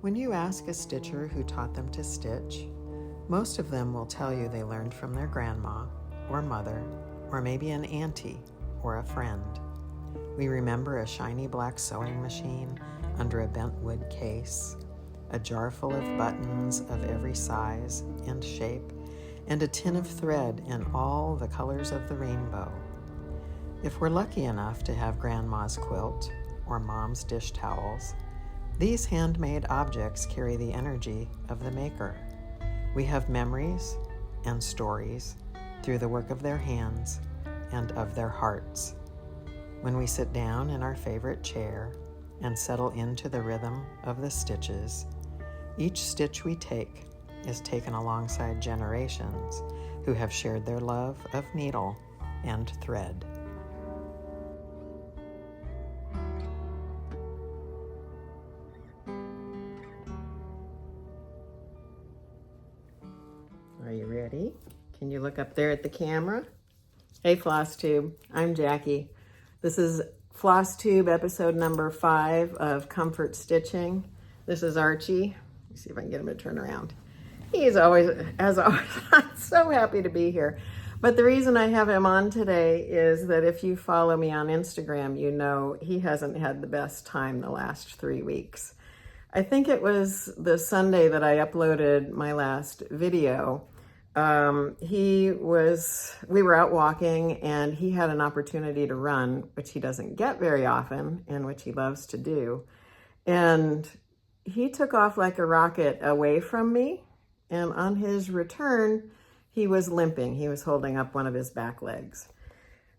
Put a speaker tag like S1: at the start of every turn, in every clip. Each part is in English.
S1: When you ask a stitcher who taught them to stitch, most of them will tell you they learned from their grandma or mother, or maybe an auntie or a friend. We remember a shiny black sewing machine under a bent wood case, a jar full of buttons of every size and shape, and a tin of thread in all the colors of the rainbow. If we're lucky enough to have grandma's quilt or mom's dish towels, these handmade objects carry the energy of the maker. We have memories and stories through the work of their hands and of their hearts. When we sit down in our favorite chair and settle into the rhythm of the stitches, each stitch we take is taken alongside generations who have shared their love of needle and thread. Are you ready? Can you look up there at the camera? Hey FlossTube, I'm Jackie. This is FlossTube episode number 5 of Comfort Stitching. This is Archie. Let me see if I can get him to turn around. He's always, as always, I'm so happy to be here. But the reason I have him on today is that if you follow me on Instagram, you know he hasn't had the best time the last 3 weeks. I think it was the Sunday that I uploaded my last video. We were out walking and he had an opportunity to run, which he doesn't get very often and which he loves to do. And he took off like a rocket away from me. And on his return, he was limping. He was holding up one of his back legs.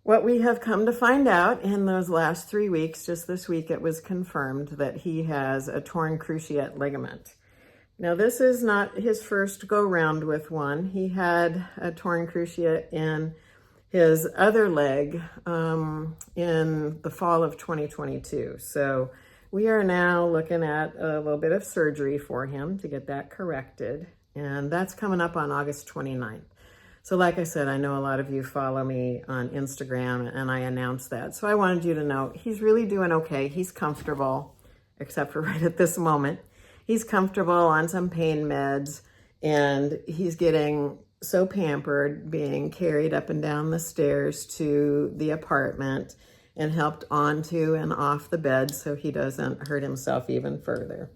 S1: What we have come to find out in those last 3 weeks, just this week, it was confirmed that he has a torn cruciate ligament. Now, this is not his first go-round with one. He had a torn cruciate in his other leg in the fall of 2022. So we are now looking at a little bit of surgery for him to get that corrected. And that's coming up on August 29th. So like I said, I know a lot of you follow me on Instagram and I announced that. So I wanted you to know he's really doing okay. He's comfortable, except for right at this moment. He's comfortable on some pain meds and he's getting so pampered, being carried up and down the stairs to the apartment and helped onto and off the bed so he doesn't hurt himself even further.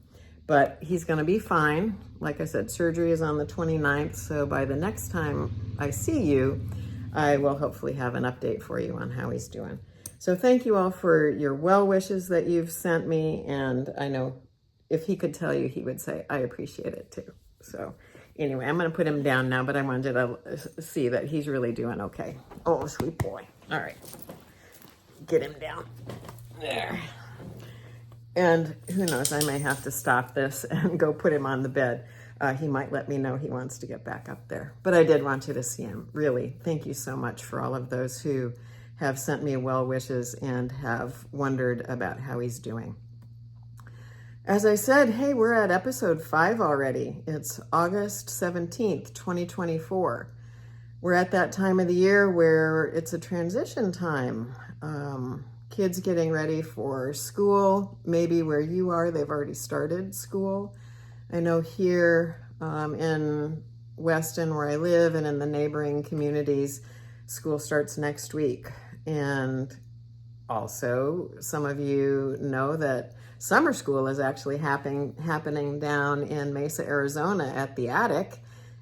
S1: But he's going to be fine. Like I said, surgery is on the 29th, so by the next time I see you, I will hopefully have an update for you on how he's doing. So thank you all for your well wishes that you've sent me, and I know if he could tell you, he would say, I appreciate it too. So anyway, I'm going to put him down now, but I wanted to see that he's really doing okay. Oh, sweet boy. All right. Get him down. There. And who knows, I may have to stop this and go put him on the bed. He might let me know he wants to get back up there. But I did want you to see him. Really, thank you so much for all of those who have sent me well wishes and have wondered about how he's doing. As I said, hey, we're at episode 5 already. It's August 17th, 2024. We're at that time of the year where it's a transition time. Kids getting ready for school. Maybe where you are, they've already started school. I know here in Weston, where I live, and in the neighboring communities, school starts next week. And also, some of you know that summer school is actually happening down in Mesa, Arizona at the Attic.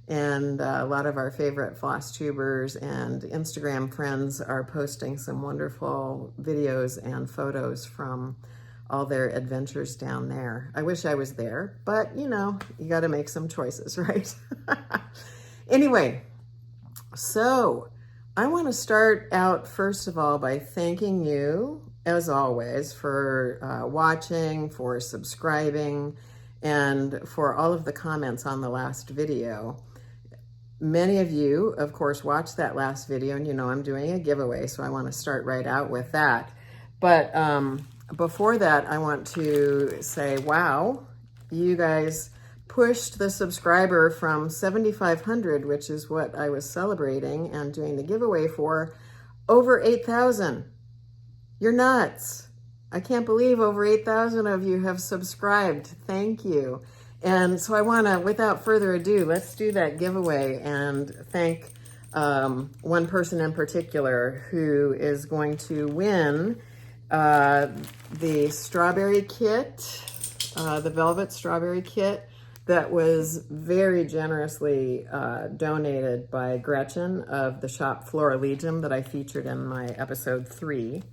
S1: And a lot of our favorite floss tubers and Instagram friends are posting some wonderful videos and photos from all their adventures down there. I wish I was there, but you know, you got to make some choices, right? Anyway, so I want to start out first of all by thanking you, as always, for watching, for subscribing, and for all of the comments on the last video. Many of you, of course, watched that last video, and you know I'm doing a giveaway, so I want to start right out with that. But before that, I want to say, wow, you guys pushed the subscriber from 7,500, which is what I was celebrating and doing the giveaway for, over 8,000. You're nuts. I can't believe over 8,000 of you have subscribed. Thank you. And so I want to, without further ado, let's do that giveaway and thank one person in particular who is going to win the strawberry kit, the velvet strawberry kit that was very generously donated by Gretchen of the shop Florilegium that I featured in my episode 3.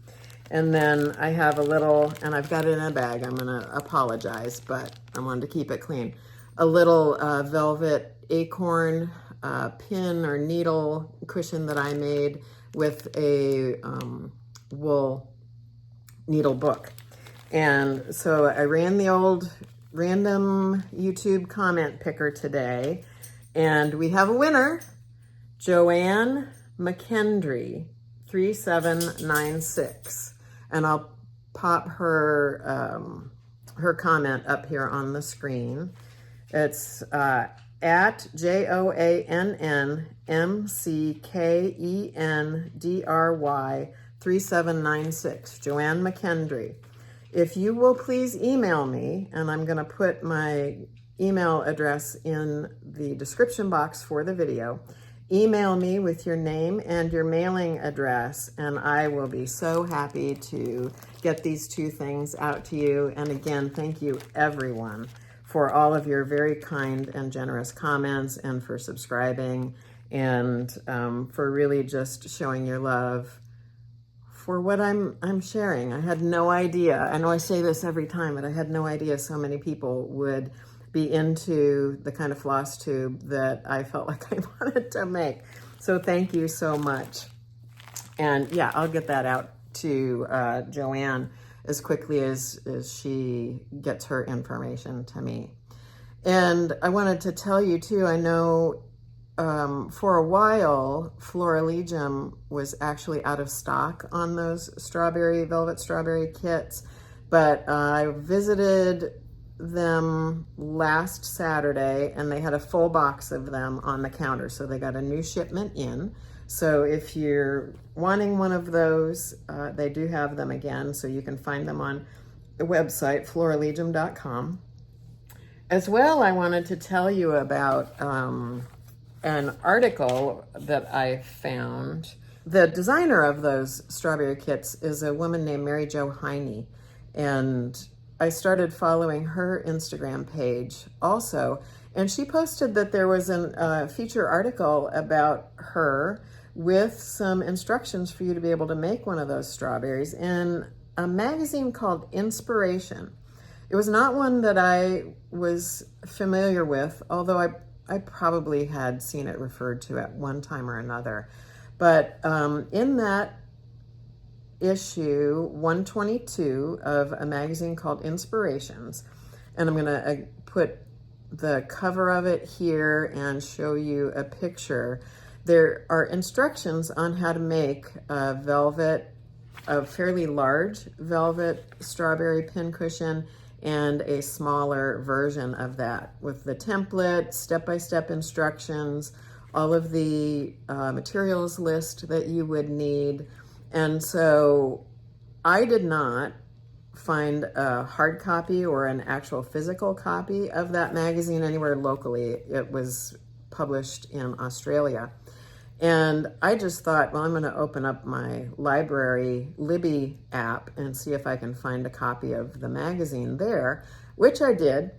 S1: And then I have a little, and I've got it in a bag. I'm going to apologize, but I wanted to keep it clean. A little velvet acorn pin or needle cushion that I made with a wool needle book. And so I ran the old random YouTube comment picker today, and we have a winner, Joanne McKendry, 3796. And I'll pop her her comment up here on the screen. It's at JOANNMCKENDRY 3796, Joanne McKendry. If you will please email me, and I'm going to put my email address in the description box for the video. Email me with your name and your mailing address, and I will be so happy to get these two things out to you. And again, thank you everyone for all of your very kind and generous comments, and for subscribing, and for really just showing your love for what I'm sharing. I had no idea. I know I say this every time, but I had no idea so many people would be into the kind of floss tube that I felt like I wanted to make. So thank you so much. And yeah, I'll get that out to Joanne as quickly as she gets her information to me. And I wanted to tell you too, I know for a while, Florilegium was actually out of stock on those velvet strawberry kits, but I visited them last Saturday and they had a full box of them on the counter. So they got a new shipment in. So if you're wanting one of those, they do have them again. So you can find them on the website, florilegium.com. As well, I wanted to tell you about an article that I found. The designer of those strawberry kits is a woman named Mary Jo Heine, and I started following her Instagram page also, and she posted that there was a feature article about her with some instructions for you to be able to make one of those strawberries in a magazine called Inspiration. It was not one that I was familiar with, although I probably had seen it referred to at one time or another. But in that issue 122 of a magazine called Inspirations, and I'm going to put the cover of it here and show you a picture. There are instructions on how to make a fairly large velvet strawberry pincushion and a smaller version of that, with the template, step-by-step instructions, all of the materials list that you would need. And so I did not find a hard copy or an actual physical copy of that magazine anywhere locally. It was published in Australia. And I just thought, well, I'm going to open up my library Libby app and see if I can find a copy of the magazine there, which I did,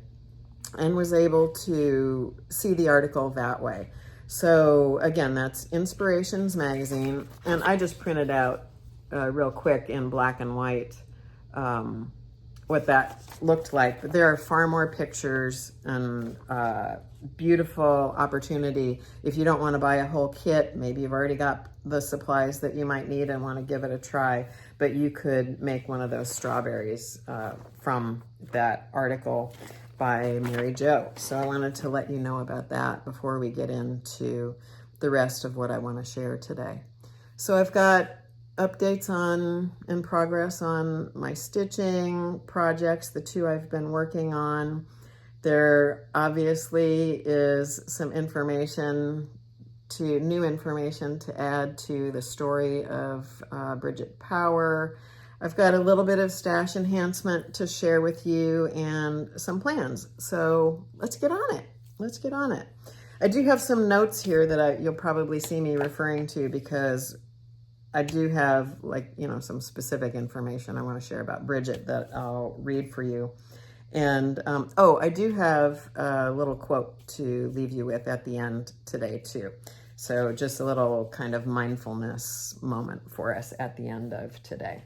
S1: and was able to see the article that way. So again, that's Inspirations magazine, and I just printed out real quick in black and white what that looked like. But there are far more pictures and beautiful opportunity. If you don't want to buy a whole kit, maybe you've already got the supplies that you might need and want to give it a try, but you could make one of those strawberries from that article by Mary Jo. So I wanted to let you know about that before we get into the rest of what I want to share today. So I've got updates in progress on my stitching projects, the two I've been working on. There obviously is some new information to add to the story of Bridget Power. I've got a little bit of stash enhancement to share with you and some plans. So let's get on it. Let's get on it. I do have some notes here that you'll probably see me referring to because I do have, like, you know, some specific information I want to share about Bridget that I'll read for you. And, oh, I do have a little quote to leave you with at the end today too. So just a little kind of mindfulness moment for us at the end of today.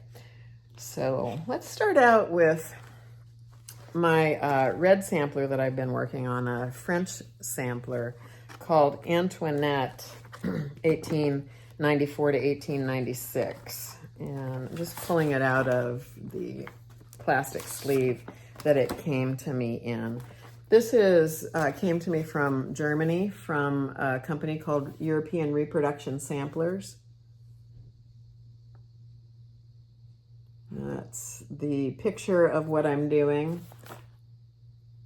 S1: So let's start out with my red sampler that I've been working on, a French sampler called Antoinette, 1894 to 1896. And I'm just pulling it out of the plastic sleeve that it came to me in. This is came to me from Germany, from a company called European Reproduction Samplers. That's the picture of what I'm doing.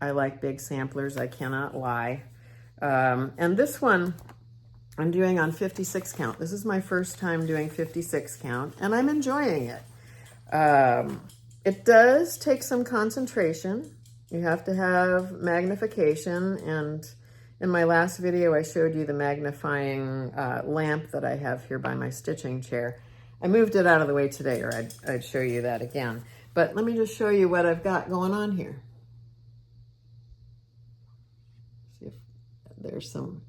S1: I like big samplers, I cannot lie. And this one I'm doing on 56 count. This is my first time doing 56 count, and I'm enjoying it. It does take some concentration. You have to have magnification, and in my last video I showed you the magnifying lamp that I have here by my stitching chair. I moved it out of the way today, or I'd show you that again. But let me just show you what I've got going on here. See if there's some,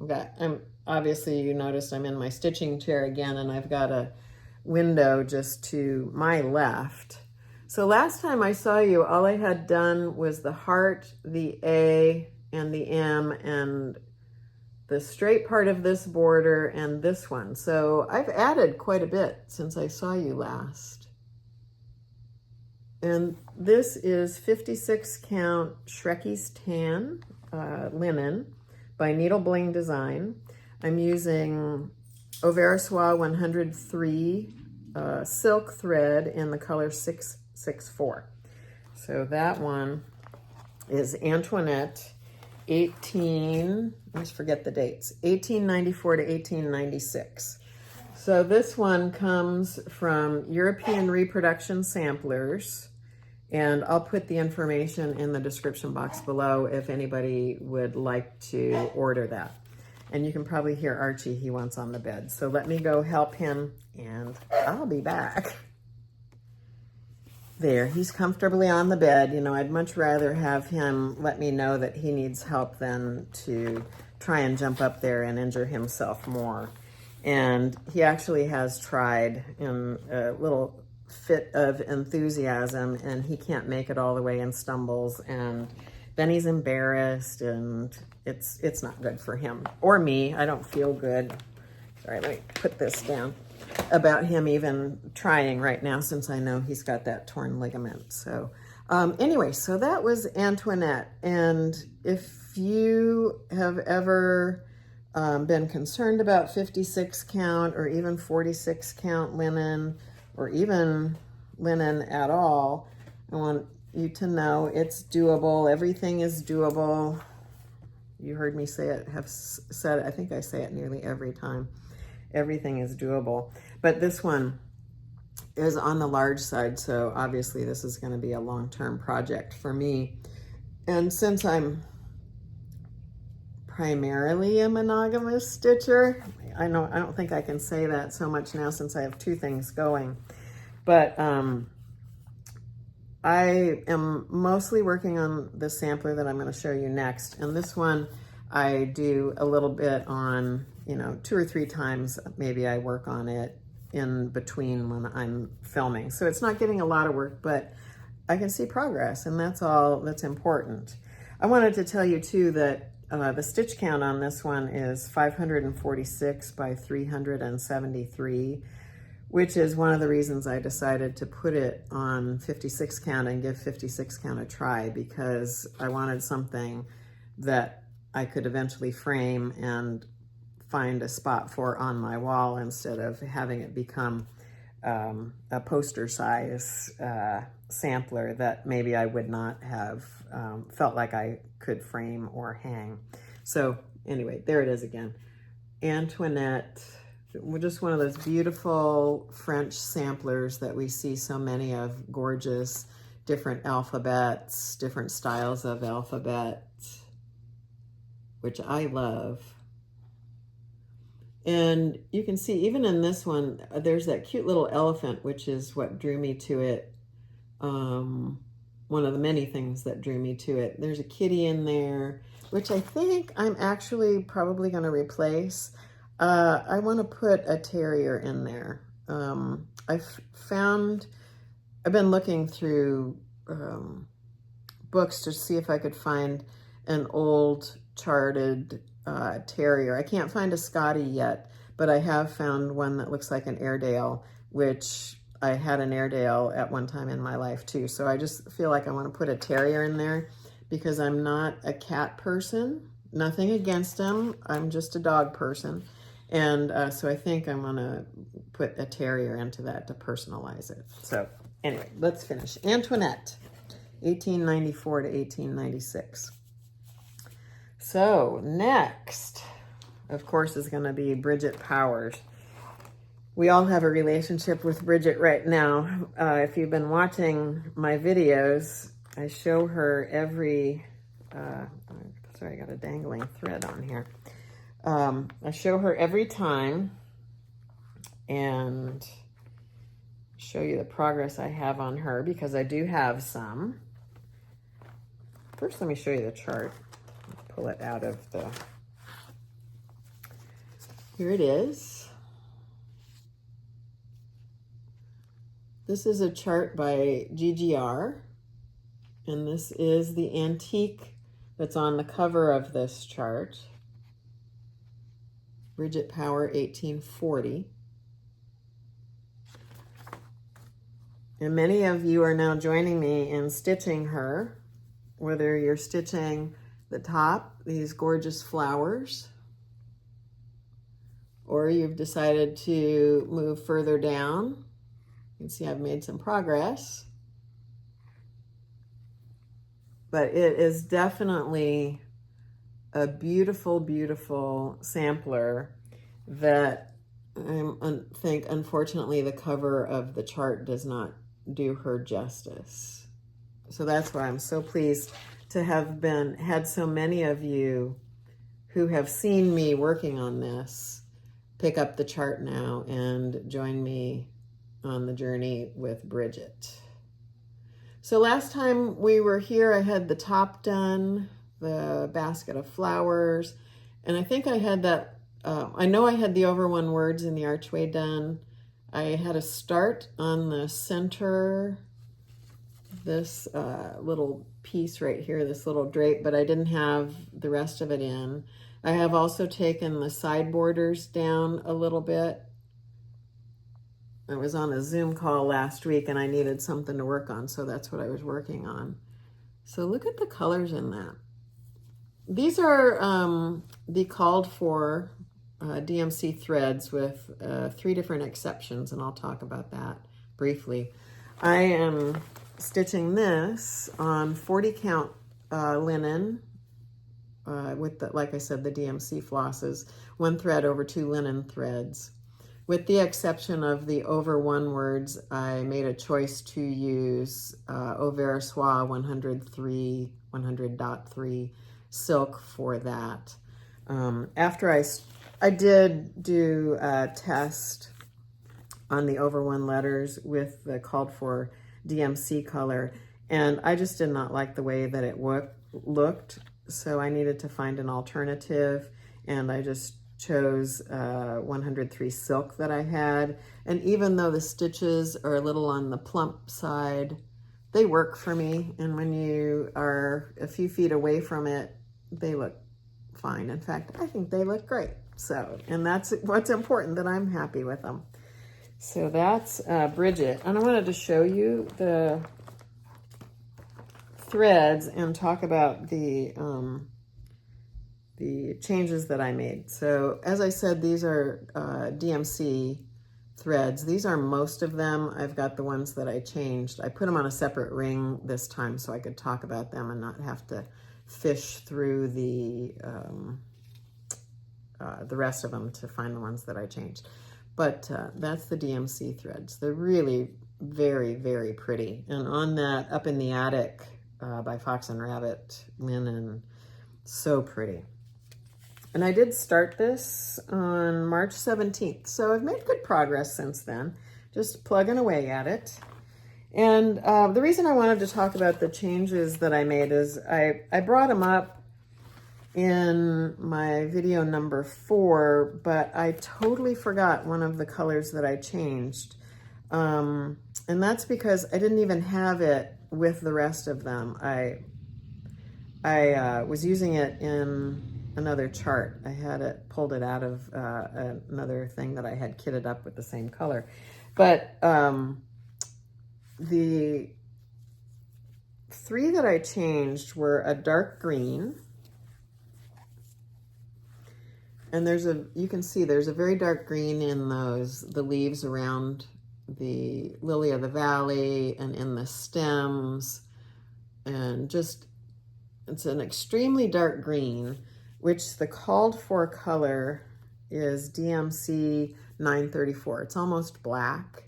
S1: obviously you noticed I'm in my stitching chair again, and I've got a window just to my left. So last time I saw you, all I had done was the heart, the A, and the M, and the straight part of this border and this one. So I've added quite a bit since I saw you last. And this is 56 count Shrekie's Tan linen by Needle Bling Design. I'm using Oversois 103 silk thread in the color 664. So that one is Antoinette, I always forget the dates, 1894 to 1896. So this one comes from European Reproduction Samplers, and I'll put the information in the description box below if anybody would like to order that. And you can probably hear Archie, he wants on the bed. So let me go help him, and I'll be back. There, he's comfortably on the bed. You know, I'd much rather have him let me know that he needs help than to try and jump up there and injure himself more. And he actually has tried in a little fit of enthusiasm, and he can't make it all the way and stumbles, and then he's embarrassed, and it's not good for him or me. I don't feel good. Sorry, let me put this down. About him even trying right now, since I know he's got that torn ligament. So anyway, so that was Antoinette. And if you have ever been concerned about 56 count or even 46 count linen, or even linen at all, I want you to know it's doable. Everything is doable. You heard me say it, have said it. I think I say it nearly every time. Everything is doable. But this one is on the large side, so obviously this is going to be a long-term project for me. And since I'm primarily a monogamous stitcher, I don't think I can say that so much now since I have two things going. But I am mostly working on the sampler that I'm going to show you next. And this one I do a little bit on, you know, 2 or 3 times maybe I work on it in between when I'm filming. So it's not getting a lot of work, but I can see progress, and that's all that's important. I wanted to tell you too that the stitch count on this one is 546 by 373, which is one of the reasons I decided to put it on 56 count and give 56 count a try, because I wanted something that I could eventually frame and find a spot for on my wall instead of having it become a poster size sampler that maybe I would not have felt like I could frame or hang. So anyway, there it is again. Antoinette just one of those beautiful French samplers that we see so many of, gorgeous, different alphabets, different styles of alphabets, which I love. And you can see even in this one, there's that cute little elephant, which is what drew me to it. One of the many things that drew me to it. There's a kitty in there, which I think I'm actually probably going to replace. I want to put a terrier in there. I've been looking through books to see if I could find an old charted terrier. I can't find a Scottie yet, but I have found one that looks like an Airedale, which I had an Airedale at one time in my life too. So I just feel like I want to put a terrier in there because I'm not a cat person. Nothing against them. I'm just a dog person. And so I think I'm going to put a terrier into that to personalize it. So anyway, let's finish. Antoinette, 1894 to 1896. So next, of course, is going to be Bridget Power. We all have a relationship with Bridget right now. If you've been watching my videos, I show her every, sorry, I got a dangling thread on here. I show her every time and show you the progress I have on her because I do have some. First, let me show you the chart. Pull it out of the, here it is. This is a chart by Gigi, and this is the antique that's on the cover of this chart. Bridget Power, 1840. And many of you are now joining me in stitching her, whether you're stitching the top, these gorgeous flowers, or you've decided to move further down. You can see I've made some progress. But it is definitely a beautiful, beautiful sampler that I think, unfortunately, the cover of the chart does not do her justice. So that's why I'm so pleased to have had so many of you who have seen me working on this pick up the chart now and join me on the journey with Bridget. So last time we were here, I had the top done, the basket of flowers, and I think I had that, I know I had the over one words in the archway done. I had a start on the center, this little piece right here, this little drape, but I didn't have the rest of it in. I have also taken the side borders down a little bit. I was on a Zoom call last week and I needed something to work on, so that's what I was working on. So look at the colors in that. These are the called for DMC threads with 3 different exceptions, and I'll talk about that briefly. I am stitching this on 40 count linen with, like I said, the DMC flosses, 1 thread over 2 linen threads. With the exception of the over one words, I made a choice to use Auvert Soie 100.3 silk for that. After I did do a test on the over one letters with the called for DMC color, and I just did not like the way that it looked, so I needed to find an alternative, and I just chose 103 silk that I had. And even though the stitches are a little on the plump side, they work for me, and when you are a few feet away from it, they look fine. In fact, I think they look great. So, and that's what's important, that I'm happy with them. So that's Bridget. And I wanted to show you the threads and talk about the changes that I made. So as I said, these are DMC threads. These are most of them. I've got the ones that I changed. I put them on a separate ring this time so I could talk about them and not have to fish through the rest of them to find the ones that I changed. But that's the DMC threads. They're really very, very pretty. And on that Up in the Attic by Fox and Rabbit linen, so pretty. And I did start this on March 17th, so I've made good progress since then, just plugging away at it. And the reason I wanted to talk about the changes that I made is I brought them up in my video number 4, but I totally forgot one of the colors that I changed. And that's because I didn't even have it with the rest of them. I was using it in another chart. I had it pulled it out of another thing that I had kitted up with the same color. But the 3 that I changed were a dark green, and you can see there's a very dark green in the leaves around the lily of the valley and in the stems, and just, it's an extremely dark green, which the called for color is DMC 934. It's almost black.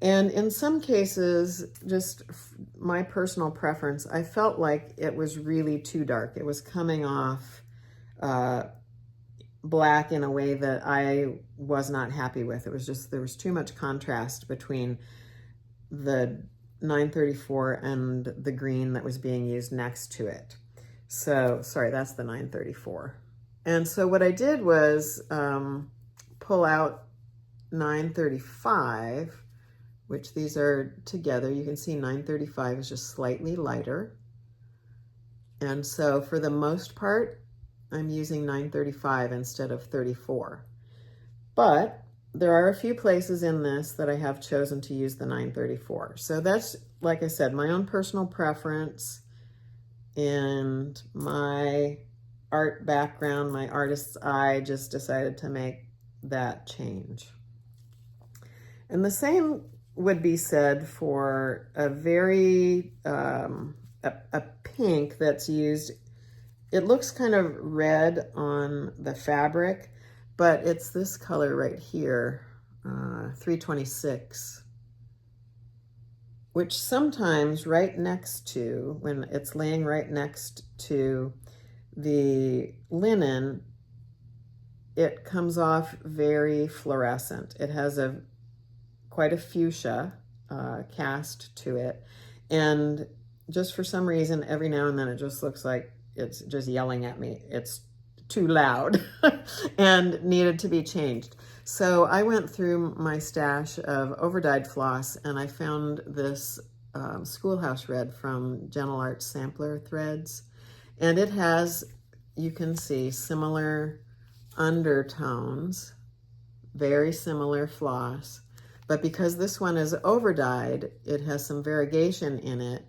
S1: And in some cases, just my personal preference, I felt like it was really too dark. It was coming off black in a way that I was not happy with. It was just, there was too much contrast between the 934 and the green that was being used next to it. So, sorry, that's the 934. And so what I did was pull out 935, which these are together. You can see 935 is just slightly lighter. And so for the most part, I'm using 935 instead of 34. But there are a few places in this that I have chosen to use the 934. So that's, like I said, my own personal preference and my art background, my artist's eye just decided to make that change. And the same would be said for a very, a pink that's used. It looks kind of red on the fabric, but it's this color right here, 326, which sometimes right next to, when it's laying right next to the linen, it comes off very fluorescent. It has quite a fuchsia cast to it. And just for some reason, every now and then it just looks like it's just yelling at me. It's too loud and needed to be changed. So I went through my stash of overdyed floss and I found this Schoolhouse Red from Gentle Art Sampler Threads. And it has, you can see, similar undertones, very similar floss. But because this one is overdyed, it has some variegation in it.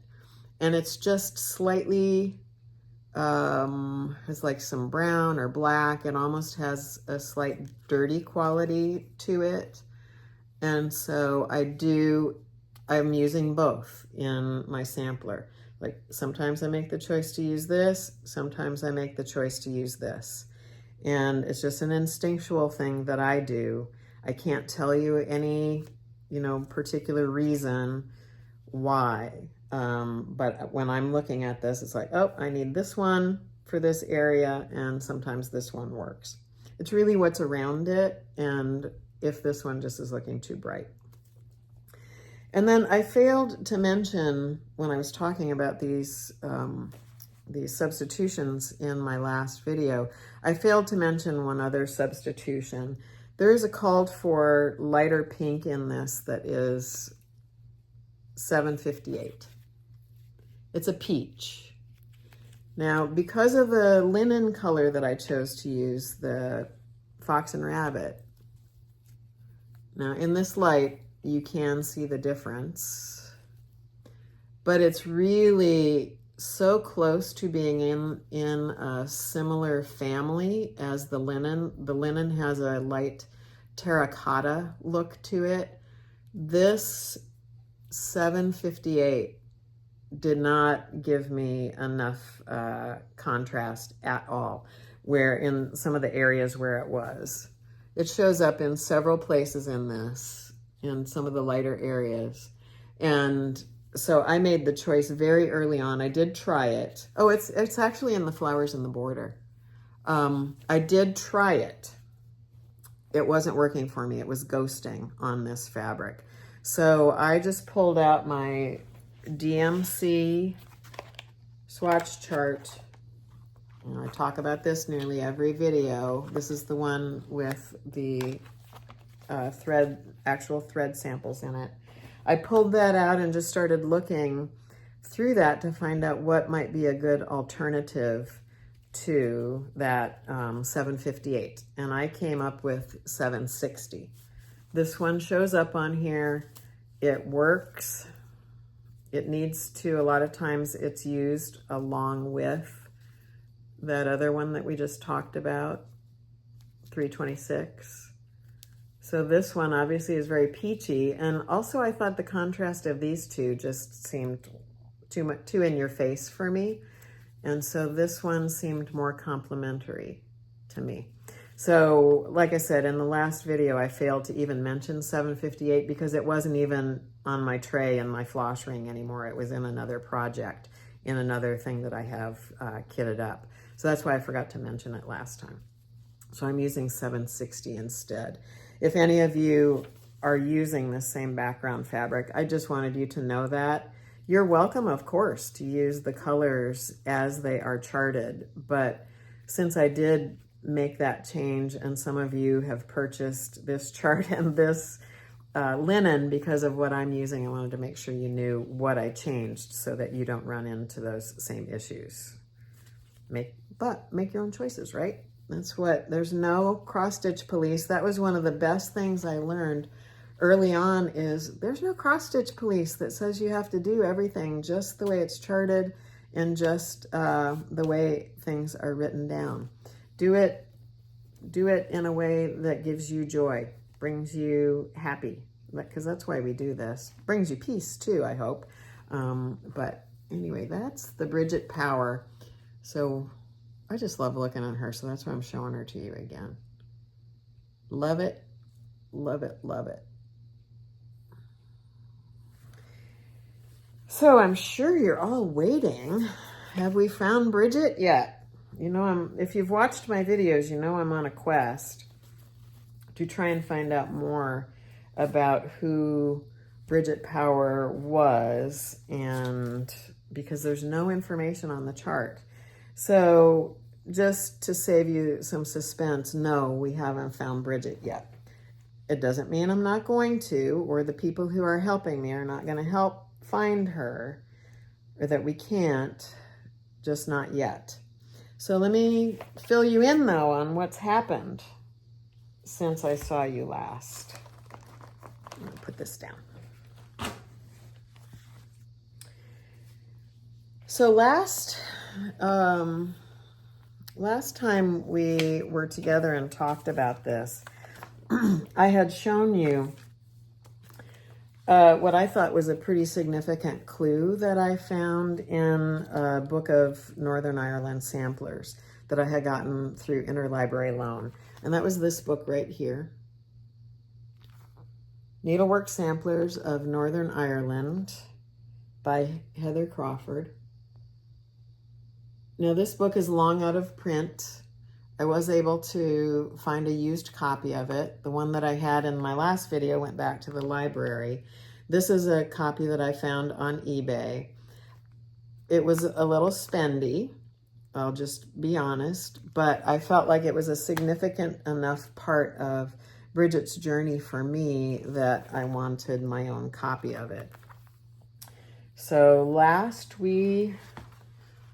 S1: And it's just slightly, has like some brown or black. It almost has a slight dirty quality to it. And so I'm using both in my sampler. Like sometimes I make the choice to use this, sometimes I make the choice to use this. And it's just an instinctual thing that I do. I can't tell you any, particular reason why. But when I'm looking at this, it's like, oh, I need this one for this area, and sometimes this one works. It's really what's around it, and if this one just is looking too bright. And then I failed to mention when I was talking about these substitutions in my last video, I failed to mention one other substitution. There is a called for lighter pink in this that is $7.58. It's a peach. Now, because of the linen color that I chose to use, the Fox and Rabbit, now in this light, you can see the difference, but it's really so close to being in a similar family as the linen. The linen has a light terracotta look to it. This $7.58 did not give me enough contrast at all, where in some of the areas where it was. It shows up in several places in this, in some of the lighter areas. And so I made the choice very early on. I did try it. Oh, it's actually in the flowers in the border. I did try it. It wasn't working for me. It was ghosting on this fabric. So I just pulled out my DMC swatch chart. I talk about this nearly every video. This is the one with the actual thread samples in it. I pulled that out and just started looking through that to find out what might be a good alternative to that 758. And I came up with 760. This one shows up on here. It works. It needs to, a lot of times it's used along with that other one that we just talked about, 326. So this one obviously is very peachy. And also I thought the contrast of these two just seemed too in your face for me. And so this one seemed more complimentary to me. So like I said, in the last video, I failed to even mention 758 because it wasn't even on my tray in my floss ring anymore. It was in another project, in another thing that I have kitted up. So that's why I forgot to mention it last time. So I'm using 760 instead. If any of you are using the same background fabric, I just wanted you to know that. You're welcome, of course, to use the colors as they are charted. But since I did make that change and some of you have purchased this chart and this linen because of what I'm using, I wanted to make sure you knew what I changed so that you don't run into those same issues. But make your own choices, right? That's what, there's no cross-stitch police. That was one of the best things I learned early on, is there's no cross-stitch police that says you have to do everything just the way it's charted and just the way things are written down. Do it in a way that gives you joy, brings you happy, because that's why we do this. Brings you peace too, I hope. But anyway, that's the Bridget Power. So I just love looking at her, so that's why I'm showing her to you again. Love it, love it, love it. So I'm sure you're all waiting. Have we found Bridget yet? You know, if you've watched my videos, you know I'm on a quest to try and find out more about who Bridget Power was, and because there's no information on the chart. So just to save you some suspense, no, we haven't found Bridget yet. It doesn't mean I'm not going to, or the people who are helping me are not going to help find her, or that we can't, just not yet. So let me fill you in though on what's happened since I saw you last. I'm going to put this down. So last time we were together and talked about this, I had shown you what I thought was a pretty significant clue that I found in a book of Northern Ireland samplers that I had gotten through interlibrary loan. And that was this book right here. Needlework Samplers of Northern Ireland by Heather Crawford. Now this book is long out of print. I was able to find a used copy of it. The one that I had in my last video went back to the library. This is a copy that I found on eBay. It was a little spendy, I'll just be honest, but I felt like it was a significant enough part of Bridget's journey for me that I wanted my own copy of it. So last we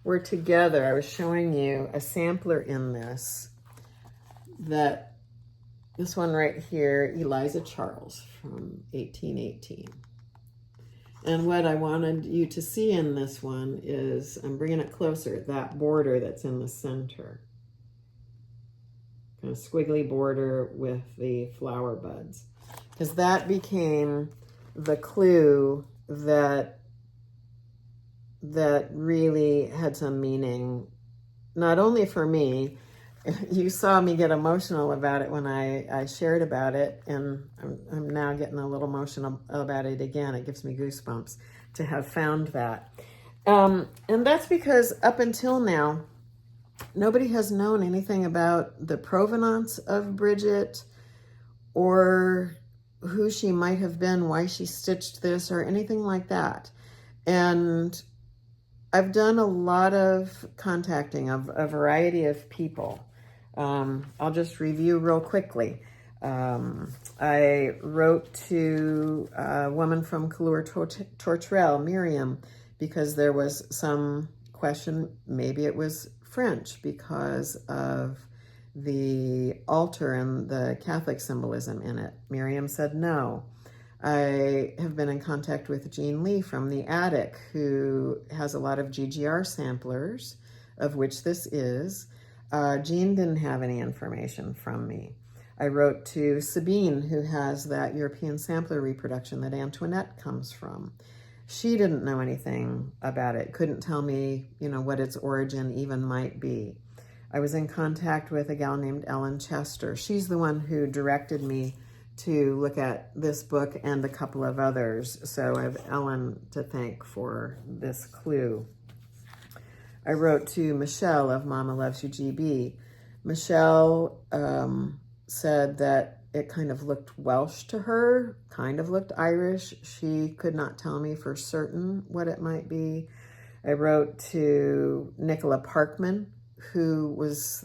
S1: were together, I was showing you a sampler in this one right here, Eliza Charles from 1818. And what I wanted you to see in this one is, I'm bringing it closer, that border that's in the center. Kind of squiggly border with the flower buds. Because that became the clue that really had some meaning, not only for me, you saw me get emotional about it when I shared about it, and I'm now getting a little emotional about it again. It gives me goosebumps to have found that. And that's because up until now, nobody has known anything about the provenance of Bridget or who she might have been, why she stitched this, or anything like that. And I've done a lot of contacting of a variety of people. I'll just review real quickly. I wrote to a woman from Couleur-Torturel, Miriam, because there was some question, maybe it was French because of the altar and the Catholic symbolism in it. Miriam said no. I have been in contact with Jean Lee from the Attic, who has a lot of GGR samplers, of which this is. Jean didn't have any information from me. I wrote to Sabine, who has that European sampler reproduction that Antoinette comes from. She didn't know anything about it, couldn't tell me, what its origin even might be. I was in contact with a gal named Ellen Chester. She's the one who directed me to look at this book and a couple of others. So I have Ellen to thank for this clue. I wrote to Michelle of Mama Loves You GB. Michelle said that it kind of looked Welsh to her, kind of looked Irish. She could not tell me for certain what it might be. I wrote to Nicola Parkman, who was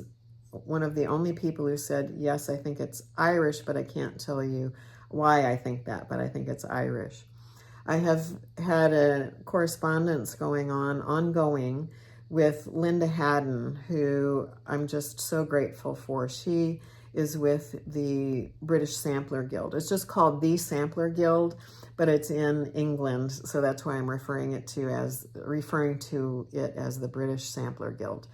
S1: one of the only people who said, yes, I think it's Irish, but I can't tell you why I think that, but I think it's Irish. I have had a correspondence ongoing with Linda Haddon, who I'm just so grateful for. She is with the British Sampler Guild. It's just called the Sampler Guild, but it's in England, so that's why I'm referring to it as the British Sampler Guild.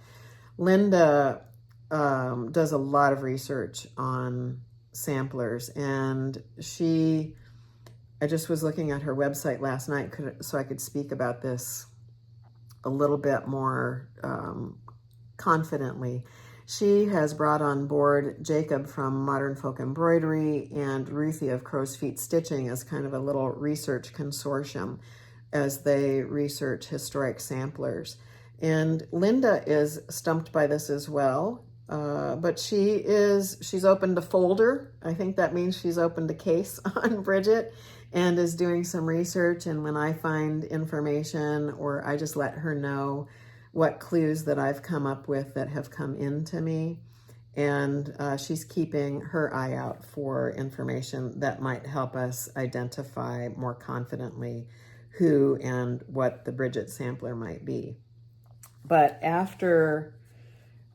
S1: Linda does a lot of research on samplers, and I just was looking at her website last night so I could speak about this a little bit more confidently. She has brought on board Jacob from Modern Folk Embroidery and Ruthie of Crow's Feet Stitching as kind of a little research consortium as they research historic samplers. And Linda is stumped by this as well, but she's opened a folder. I think that means she's opened a case on Bridget and is doing some research. And when I find information, or I just let her know what clues that I've come up with that have come into me. And she's keeping her eye out for information that might help us identify more confidently who and what the Bridget sampler might be. But after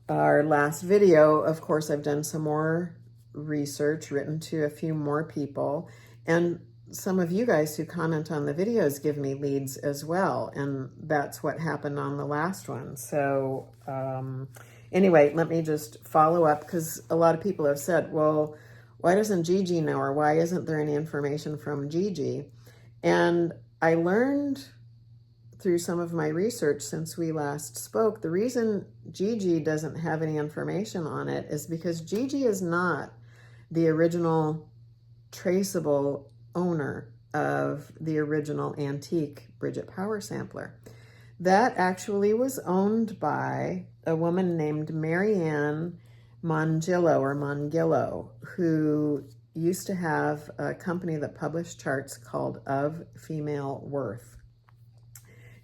S1: our last video, of course, I've done some more research, written to a few more people, and some of you guys who comment on the videos give me leads as well, and that's what happened on the last one. So anyway, let me just follow up, because a lot of people have said, well, why doesn't Gigi know, or why isn't there any information from Gigi? And I learned through some of my research since we last spoke, the reason Gigi doesn't have any information on it is because Gigi is not the original traceable owner of the original antique Bridget Power sampler. That actually was owned by a woman named Marianne Mongillo, who used to have a company that published charts called Of Female Worth.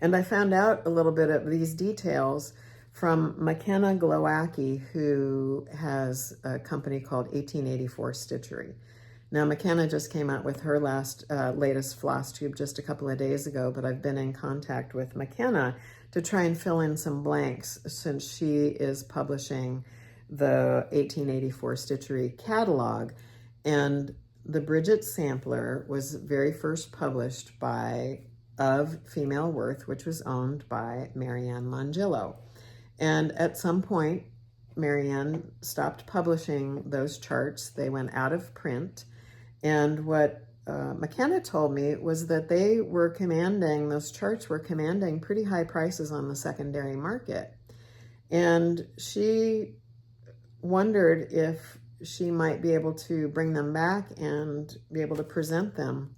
S1: And I found out a little bit of these details from McKenna Glowacki, who has a company called 1884 Stitchery. Now, McKenna just came out with her latest FlossTube just a couple of days ago, but I've been in contact with McKenna to try and fill in some blanks since she is publishing the 1884 Stitchery catalog. And the Bridget sampler was very first published by Of Female Worth, which was owned by Marianne Mongillo. And at some point, Marianne stopped publishing those charts. They went out of print. And what McKenna told me was that those charts were commanding pretty high prices on the secondary market. And she wondered if she might be able to bring them back and be able to present them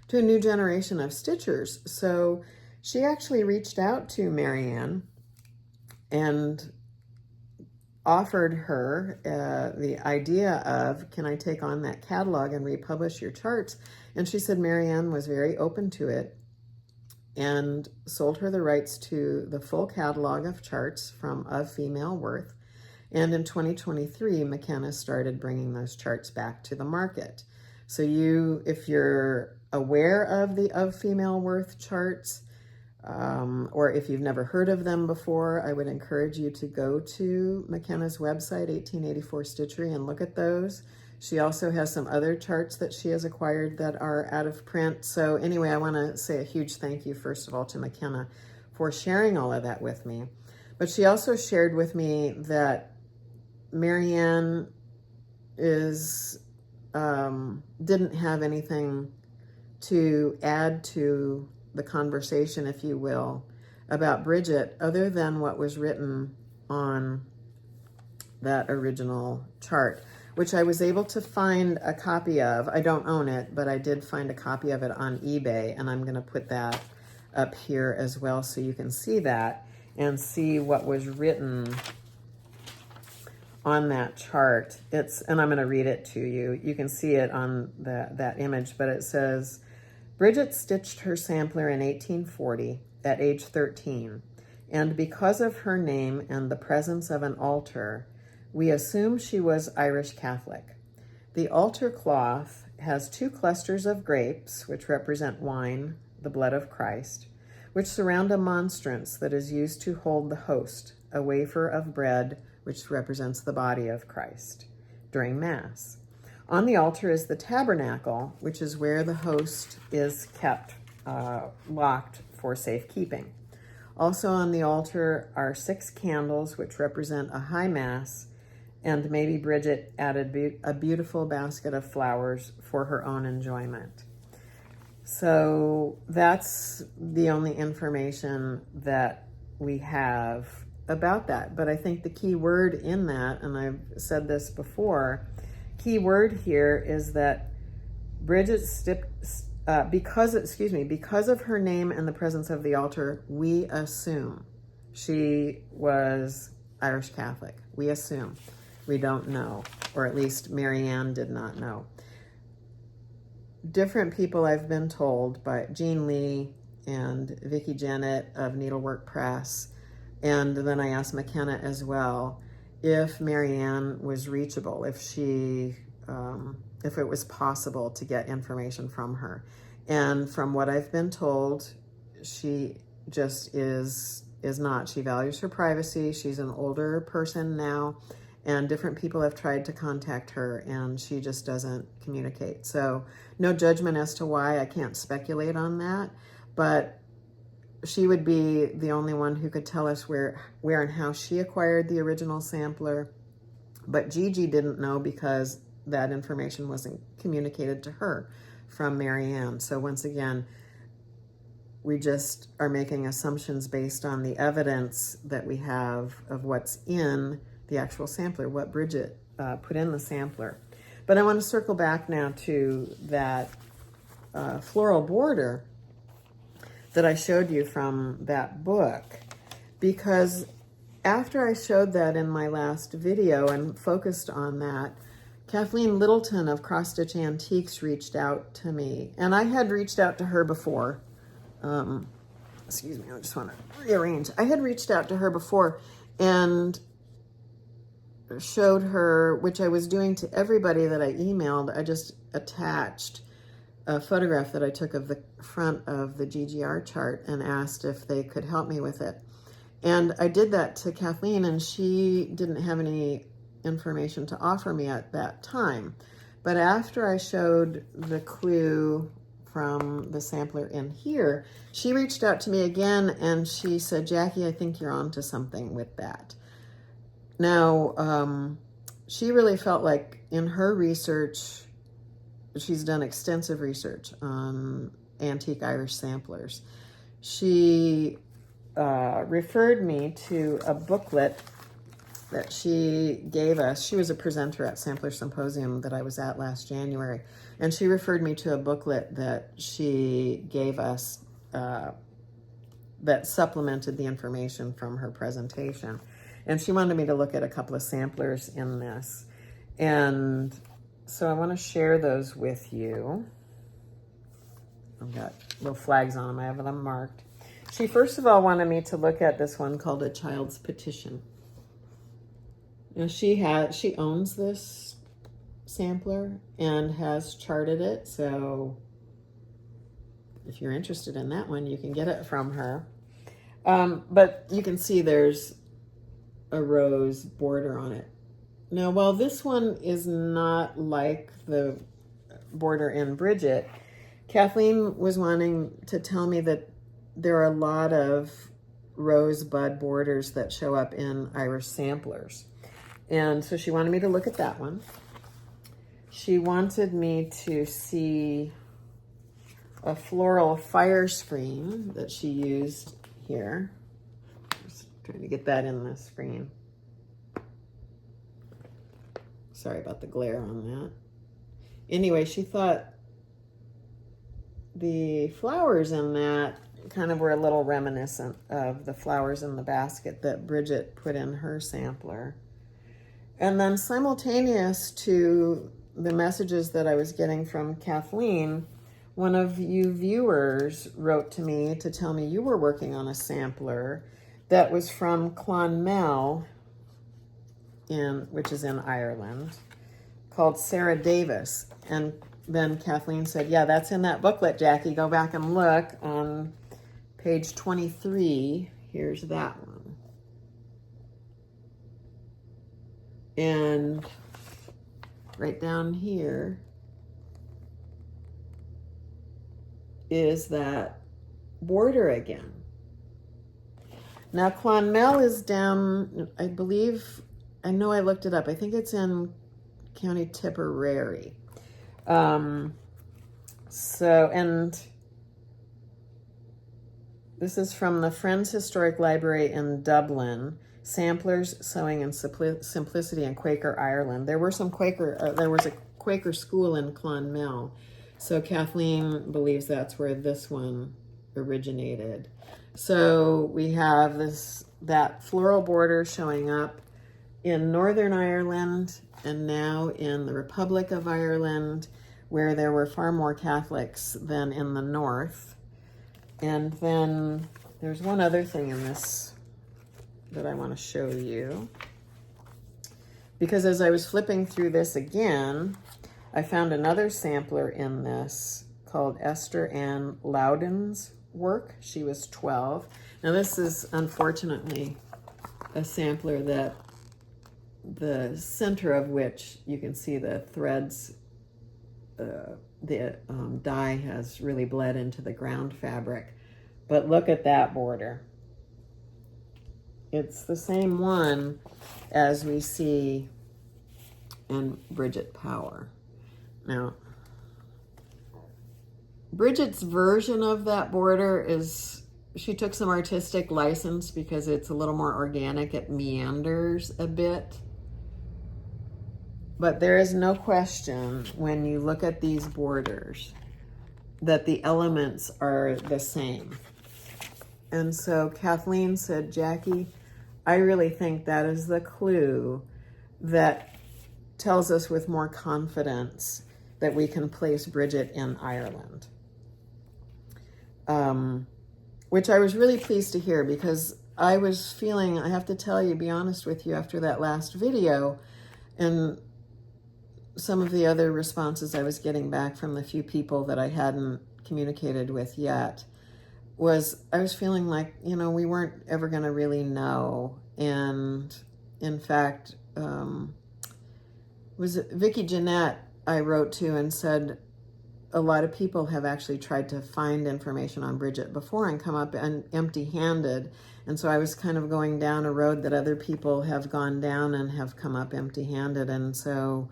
S1: to a new generation of stitchers. So she actually reached out to Marianne and offered her the idea of, can I take on that catalog and republish your charts? And she said Marianne was very open to it and sold her the rights to the full catalog of charts from Of Female Worth. And in 2023, McKenna started bringing those charts back to the market. So if you're aware of the Of Female Worth charts, or if you've never heard of them before, I would encourage you to go to McKenna's website, 1884 Stitchery, and look at those. She also has some other charts that she has acquired that are out of print. So anyway, I want to say a huge thank you, first of all, to McKenna for sharing all of that with me. But she also shared with me that Marianne didn't have anything to add to the conversation, if you will, about Bridget, other than what was written on that original chart, which I was able to find a copy of. I don't own it, but I did find a copy of it on eBay, and I'm going to put that up here as well so you can see that and see what was written on that chart. And I'm going to read it to you. You can see it on that image, but it says, Bridget stitched her sampler in 1840 at age 13, and because of her name and the presence of an altar, we assume she was Irish Catholic. The altar cloth has 2 clusters of grapes, which represent wine, the blood of Christ, which surround a monstrance that is used to hold the host, a wafer of bread, which represents the body of Christ, during Mass. On the altar is the tabernacle, which is where the host is kept locked for safekeeping. Also on the altar are 6 candles, which represent a high Mass, and maybe Bridget added a beautiful basket of flowers for her own enjoyment. So that's the only information that we have about that. But I think the key word in that, and I've said this before, key word here is that Bridget because of her name and the presence of the altar, we assume she was Irish Catholic. We assume. We don't know, or at least Marianne did not know. Different people I've been told by Jean Lee and Vicki Jennett of Needlework Press, and then I asked McKenna as well, if Marianne was reachable, if it was possible to get information from her. And from what I've been told, she just is not. She values her privacy. She's an older person now, and different people have tried to contact her, and she just doesn't communicate. So no judgment as to why. I can't speculate on that, but she would be the only one who could tell us where and how she acquired the original sampler. But Gigi didn't know because that information wasn't communicated to her from Marianne. So once again, we just are making assumptions based on the evidence that we have of what's in the actual sampler, what Bridget put in the sampler. But I want to circle back now to that floral border that I showed you from that book, because after I showed that in my last video and focused on that, Kathleen Littleton of Cross Stitch Antiques reached out to me, and I had reached out to her before. Excuse me, I just want to rearrange. I had reached out to her before and showed her, which I was doing to everybody that I emailed. I just attached a photograph that I took of the front of the GGR chart and asked if they could help me with it. And I did that to Kathleen, and she didn't have any information to offer me at that time. But after I showed the clue from the sampler in here, she reached out to me again and she said, Jackie, I think you're onto something with that. Now, she really felt like in her research, she's done extensive research on antique Irish samplers. She referred me to a booklet that she gave us. She was a presenter at Sampler Symposium that I was at last January, and she referred me to a booklet that she gave us that supplemented the information from her presentation. And she wanted me to look at a couple of samplers in this. And so I want to share those with you. I've got little flags on them. I have them marked. She first of all wanted me to look at this one called A Child's Petition. Now she owns this sampler and has charted it. So if you're interested in that one, you can get it from her. But you can see there's a rose border on it. Now, while this one is not like the border in Bridget, Kathleen was wanting to tell me that there are a lot of rosebud borders that show up in Irish samplers. And so she wanted me to look at that one. She wanted me to see a floral fire screen that she used here. Just trying to get that in the screen. Sorry about the glare on that. Anyway, she thought the flowers in that kind of were a little reminiscent of the flowers in the basket that Bridget put in her sampler. And then simultaneous to the messages that I was getting from Kathleen, one of you viewers wrote to me to tell me you were working on a sampler that was from Clonmel, which is in Ireland, called Sarah Davis. And then Kathleen said, yeah, that's in that booklet, Jackie. Go back and look on page 23. Here's that one. And right down here is that border again. Now, Clonmel is down, I believe, I know I looked it up. I think it's in County Tipperary. And this is from the Friends Historic Library in Dublin, Samplers, Sewing and Simplicity in Quaker Ireland. There was a Quaker school in Clonmel. So Kathleen believes that's where this one originated. So we have that floral border showing up in Northern Ireland and now in the Republic of Ireland, where there were far more Catholics than in the north. And then there's one other thing in this that I want to show you. Because as I was flipping through this again, I found another sampler in this called Esther Ann Loudon's work. She was 12. Now this is unfortunately a sampler that the center of which you can see the threads, the dye has really bled into the ground fabric. But look at that border. It's the same one as we see in Bridget Power. Now, Bridget's version of that border is, she took some artistic license because it's a little more organic. It meanders a bit. But there is no question when you look at these borders that the elements are the same. And so Kathleen said, Jackie, I really think that is the clue that tells us with more confidence that we can place Bridget in Ireland. Which I was really pleased to hear, because I was feeling, I have to tell you, be honest with you, after that last video and some of the other responses I was getting back from the few people that I hadn't communicated with yet, was I was feeling like, we weren't ever going to really know. And in fact, was it Vicki Jeanette I wrote to and said, a lot of people have actually tried to find information on Bridget before and come up empty-handed. And so I was kind of going down a road that other people have gone down and have come up empty-handed. And so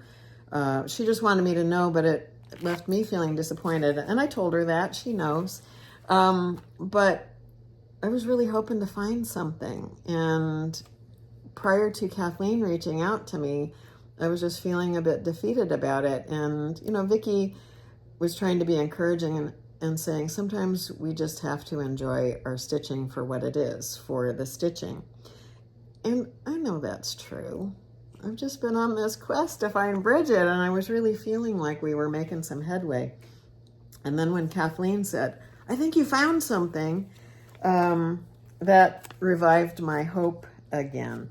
S1: she just wanted me to know, but it left me feeling disappointed. And I told her that, she knows. But I was really hoping to find something. And prior to Kathleen reaching out to me, I was just feeling a bit defeated about it. And, Vicki was trying to be encouraging and saying, sometimes we just have to enjoy our stitching for what it is, for the stitching. And I know that's true. I've just been on this quest to find Bridget, and I was really feeling like we were making some headway. And then when Kathleen said, I think you found something, that revived my hope again.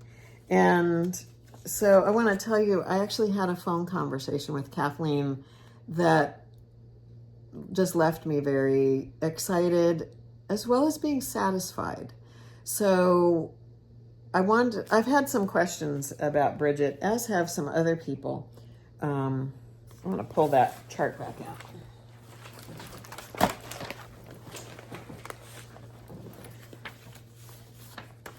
S1: And so I want to tell you, I actually had a phone conversation with Kathleen that just left me very excited as well as being satisfied. So I've had some questions about Bridget, as have some other people. I want to pull that chart back out.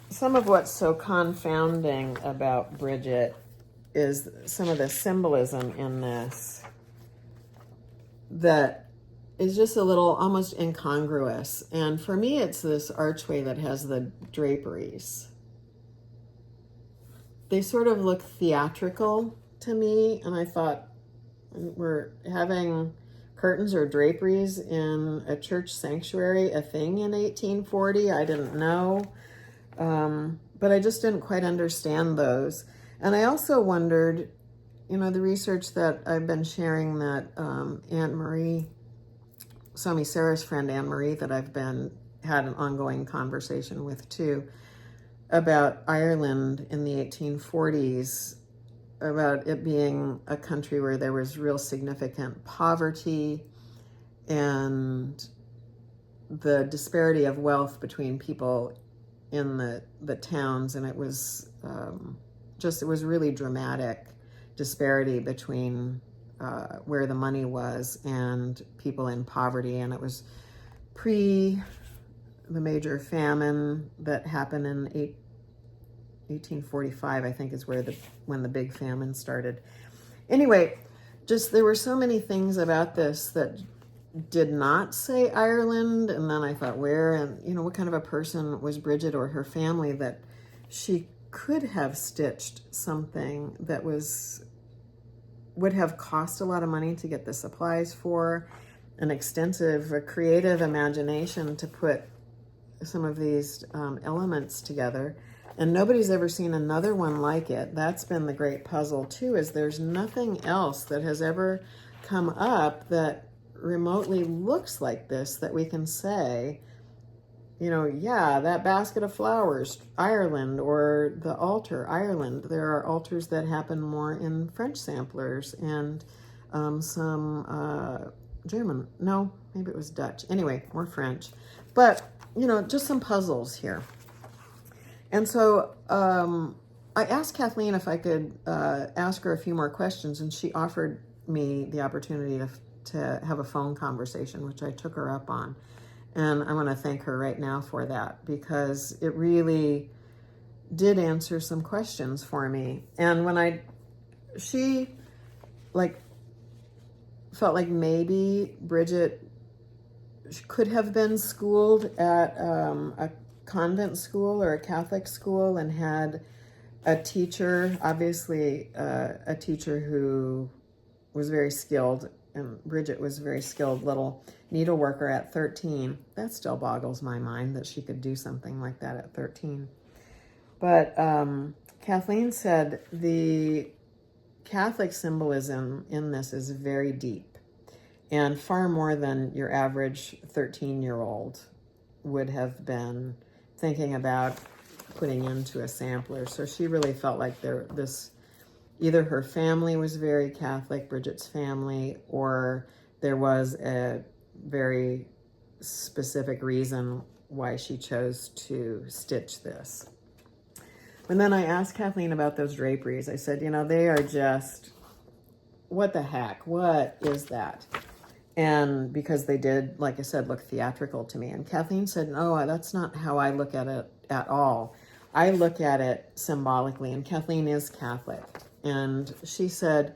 S1: Some of what's so confounding about Bridget is some of the symbolism in this that is just a little almost incongruous. And for me, it's this archway that has the draperies. They sort of look theatrical to me, and I thought, we're having curtains or draperies in a church sanctuary a thing in 1840? I didn't know, but I just didn't quite understand those. And I also wondered, the research that I've been sharing that Aunt Marie, Somi Sarah's friend Anne Marie, that I've had an ongoing conversation with too, about Ireland in the 1840s, about it being a country where there was real significant poverty and the disparity of wealth between people in the towns. And it was it was really dramatic disparity between where the money was and people in poverty. And it was pre the major famine that happened in 1845, I think, is when the big famine started. Anyway, just there were so many things about this that did not say Ireland, and then I thought, where, and what kind of a person was Bridget or her family that she could have stitched something that would have cost a lot of money to get the supplies for, an extensive creative imagination to put some of these elements together, and nobody's ever seen another one like it. That's been the great puzzle too, is there's nothing else that has ever come up that remotely looks like this that we can say, yeah, that basket of flowers, Ireland, or the altar, Ireland. There are altars that happen more in French samplers and some German, no, maybe it was Dutch, anyway, more French, but just some puzzles here. And so I asked Kathleen if I could ask her a few more questions, and she offered me the opportunity to have a phone conversation, which I took her up on. And I want to thank her right now for that, because it really did answer some questions for me. And when she felt like maybe Bridget could have been schooled at a convent school or a Catholic school and had a teacher, obviously a teacher who was very skilled, and Bridget was a very skilled little needleworker at 13. That still boggles my mind that she could do something like that at 13. But Kathleen said the Catholic symbolism in this is very deep, and far more than your average 13-year-old would have been thinking about putting into a sampler. So she really felt like either her family was very Catholic, Bridget's family, or there was a very specific reason why she chose to stitch this. And then I asked Kathleen about those draperies. I said, they are just, what the heck? What is that? And because they did, like I said, look theatrical to me. And Kathleen said, no, that's not how I look at it at all. I look at it symbolically, and Kathleen is Catholic. And she said,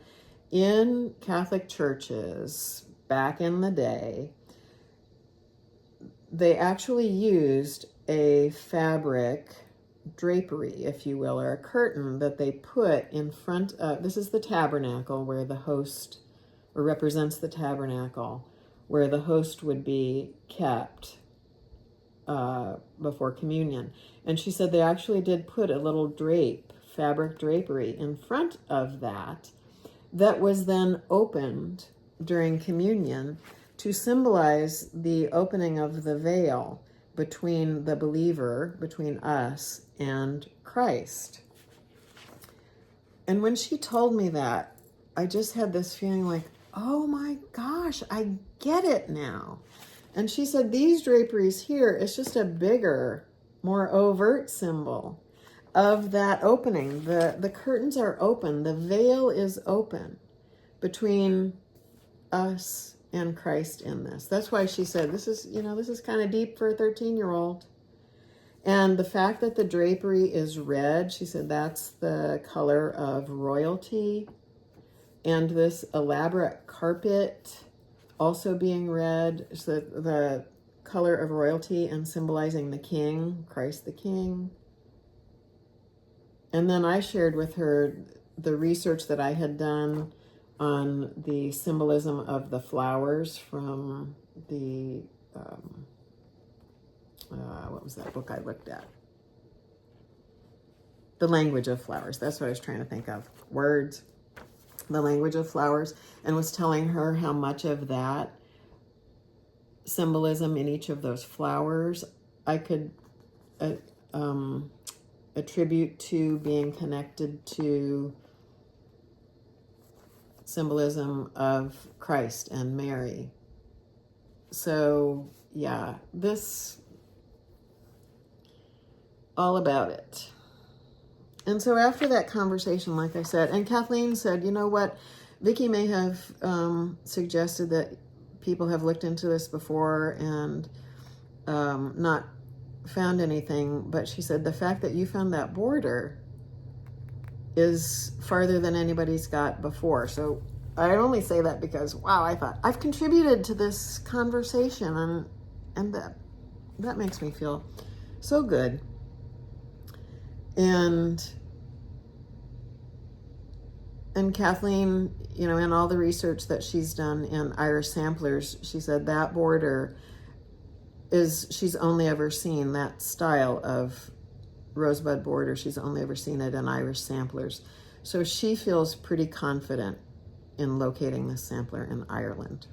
S1: in Catholic churches back in the day, they actually used a fabric drapery, if you will, or a curtain that they put in front of, this is the tabernacle where the host, or represents the tabernacle, where the host would be kept before communion. And she said they actually did put a little fabric drapery in front of that was then opened during communion to symbolize the opening of the veil between the believer, between us and Christ. And when she told me that, I just had this feeling like, oh my gosh, I get it now. And she said these draperies here is just a bigger, more overt symbol of that opening. The curtains are open. The veil is open between us and Christ in this. That's why she said this is kind of deep for a 13-year-old. And the fact that the drapery is red, she said that's the color of royalty. And this elaborate carpet also being red, so the color of royalty and symbolizing the king, Christ the King. And then I shared with her the research that I had done on the symbolism of the flowers from the, what was that book I looked at? The Language of Flowers. That's what I was trying to think of. Words. The Language of Flowers, and was telling her how much of that symbolism in each of those flowers I could attribute to being connected to symbolism of Christ and Mary. So yeah, this, all about it. And so after that conversation, like I said, and Kathleen said, you know what, Vicki may have suggested that people have looked into this before and not found anything, but she said the fact that you found that border is farther than anybody's got before. So I only say that because, wow, I thought I've contributed to this conversation, and that makes me feel so good. And Kathleen, you know, in all the research that she's done in Irish samplers, she said that border she's only ever seen that style of rosebud border. She's only ever seen it in Irish samplers. So she feels pretty confident in locating this sampler in Ireland.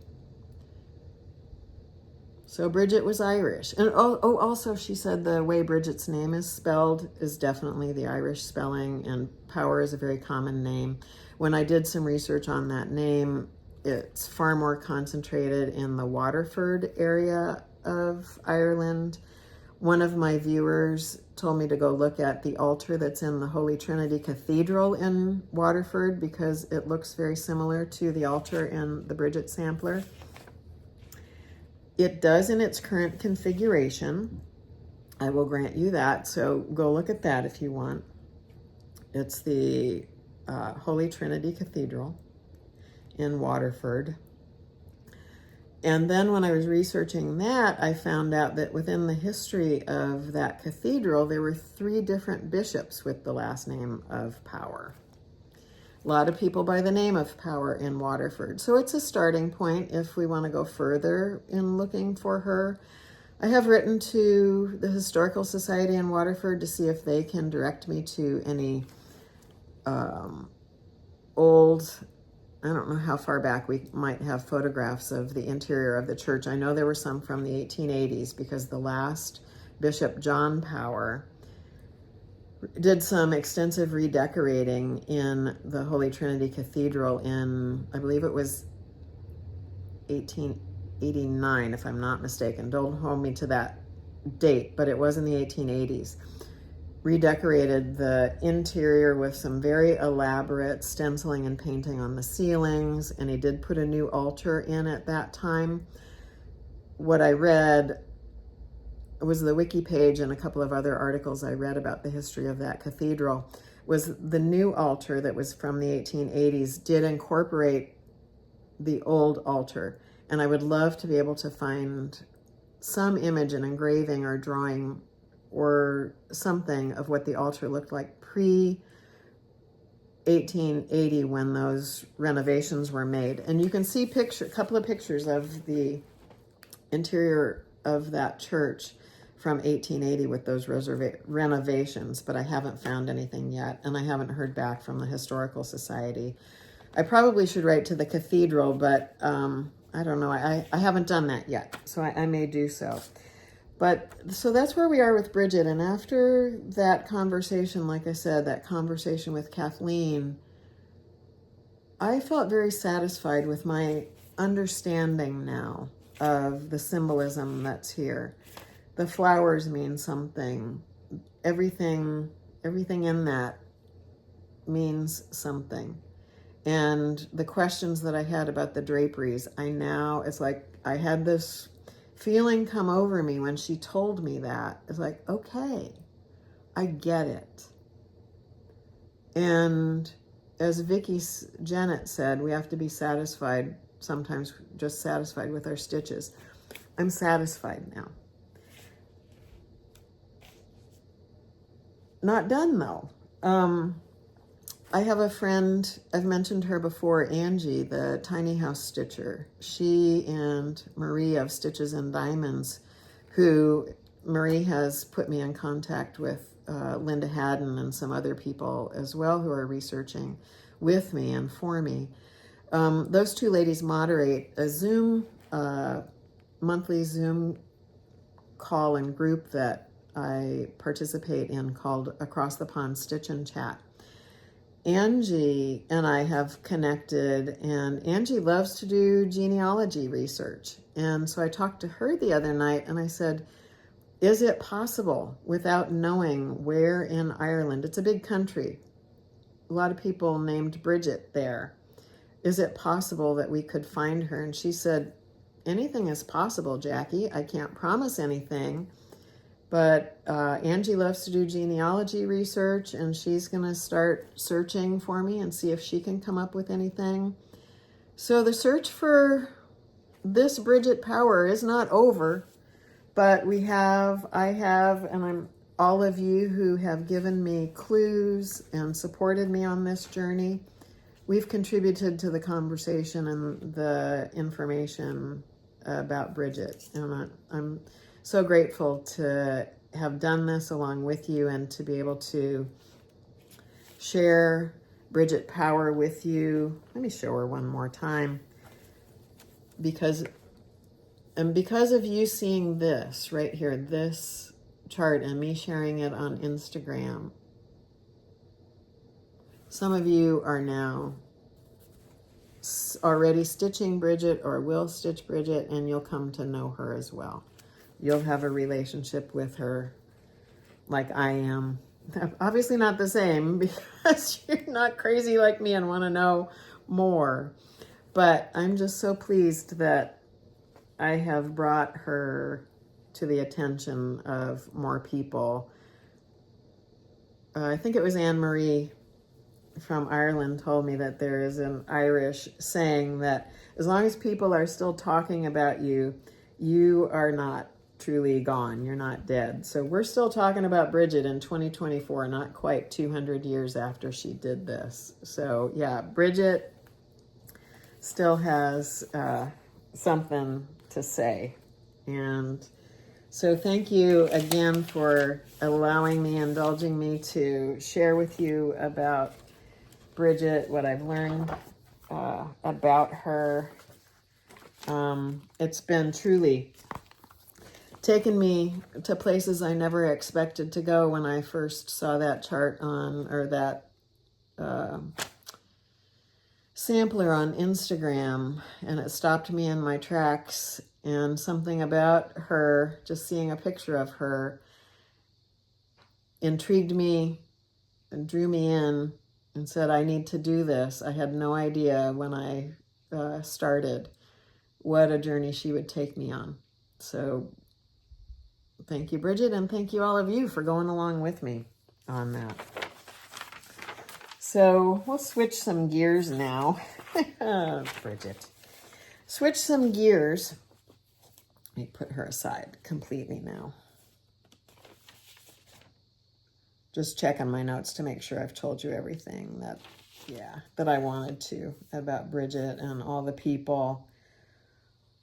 S1: So Bridget was Irish. And also she said the way Bridget's name is spelled is definitely the Irish spelling, and Power is a very common name. When I did some research on that name, it's far more concentrated in the Waterford area of Ireland. One of my viewers told me to go look at the altar that's in the Holy Trinity Cathedral in Waterford because it looks very similar to the altar in the Bridget sampler. It does in its current configuration. I will grant you that. So go look at that if you want. It's the Holy Trinity Cathedral in Waterford. And then when I was researching that, I found out that within the history of that cathedral, there were 3 different bishops with the last name of Power. A lot of people by the name of Power in Waterford. So it's a starting point if we want to go further in looking for her. I have written to the Historical Society in Waterford to see if they can direct me to any old, I don't know how far back we might have photographs of the interior of the church. I know there were some from the 1880s because the last Bishop John Power did some extensive redecorating in the Holy Trinity Cathedral in, I believe it was 1889, if I'm not mistaken. Don't hold me to that date, but it was in the 1880s. Redecorated the interior with some very elaborate stenciling and painting on the ceilings, and he did put a new altar in at that time. What I read was the wiki page and a couple of other articles I read about the history of that cathedral, was the new altar that was from the 1880s did incorporate the old altar. And I would love to be able to find some image, an engraving or drawing or something of what the altar looked like pre-1880 when those renovations were made. And you can see a couple of pictures of the interior of that church from 1880 with those renovations, but I haven't found anything yet, and I haven't heard back from the Historical Society. I probably should write to the cathedral, but I don't know. I haven't done that yet, so I may do so. But so that's where we are with Bridget. And after that conversation, like I said, that conversation with Kathleen, I felt very satisfied with my understanding now of the symbolism that's here. The flowers mean something. Everything in that means something. And the questions that I had about the draperies, it's like I had this feeling come over me when she told me that. It's like, okay, I get it. And as Vicki Jennett said, we have to be satisfied, sometimes just satisfied with our stitches. I'm satisfied now. Not done though. I have a friend, I've mentioned her before, Angie, the tiny house stitcher. She and Marie of Stitches and Diamonds, who Marie has put me in contact with Linda Haddon and some other people as well who are researching with me and for me. Those two ladies moderate a monthly Zoom call and group that I participate in called Across the Pond Stitch and Chat. Angie and I have connected, and Angie loves to do genealogy research. And so I talked to her the other night and I said, is it possible, without knowing where in Ireland, it's a big country, a lot of people named Bridget there, is it possible that we could find her? And she said, anything is possible, Jackie. I can't promise anything. But Angie loves to do genealogy research, and she's going to start searching for me and see if she can come up with anything. So the search for this Bridget Power is not over, but I have, and all of you who have given me clues and supported me on this journey, we've contributed to the conversation and the information about Bridget. And I'm so grateful to have done this along with you and to be able to share Bridget Power with you. Let me show her one more time. Because of you seeing this right here, this chart, and me sharing it on Instagram, some of you are now already stitching Bridget or will stitch Bridget, and you'll come to know her as well. You'll have a relationship with her like I am. Obviously not the same because you're not crazy like me and want to know more. But I'm just so pleased that I have brought her to the attention of more people. I think it was Anne-Marie from Ireland told me that there is an Irish saying that as long as people are still talking about you, you are not truly gone. You're not dead. So we're still talking about Bridget in 2024, not quite 200 years after she did this. So yeah, Bridget still has something to say. And so thank you again for allowing me, indulging me to share with you about Bridget, what I've learned about her. It's been truly taken me to places I never expected to go when I first saw that chart that sampler on Instagram, and it stopped me in my tracks. And something about her, just seeing a picture of her, intrigued me and drew me in and said, I need to do this. I had no idea when I started what a journey she would take me on. So thank you, Bridget, and thank you all of you for going along with me on that. So we'll switch some gears now. Bridget. Switch some gears. Let me put her aside completely now. just checking my notes to make sure I've told you everything that I wanted to about Bridget and all the people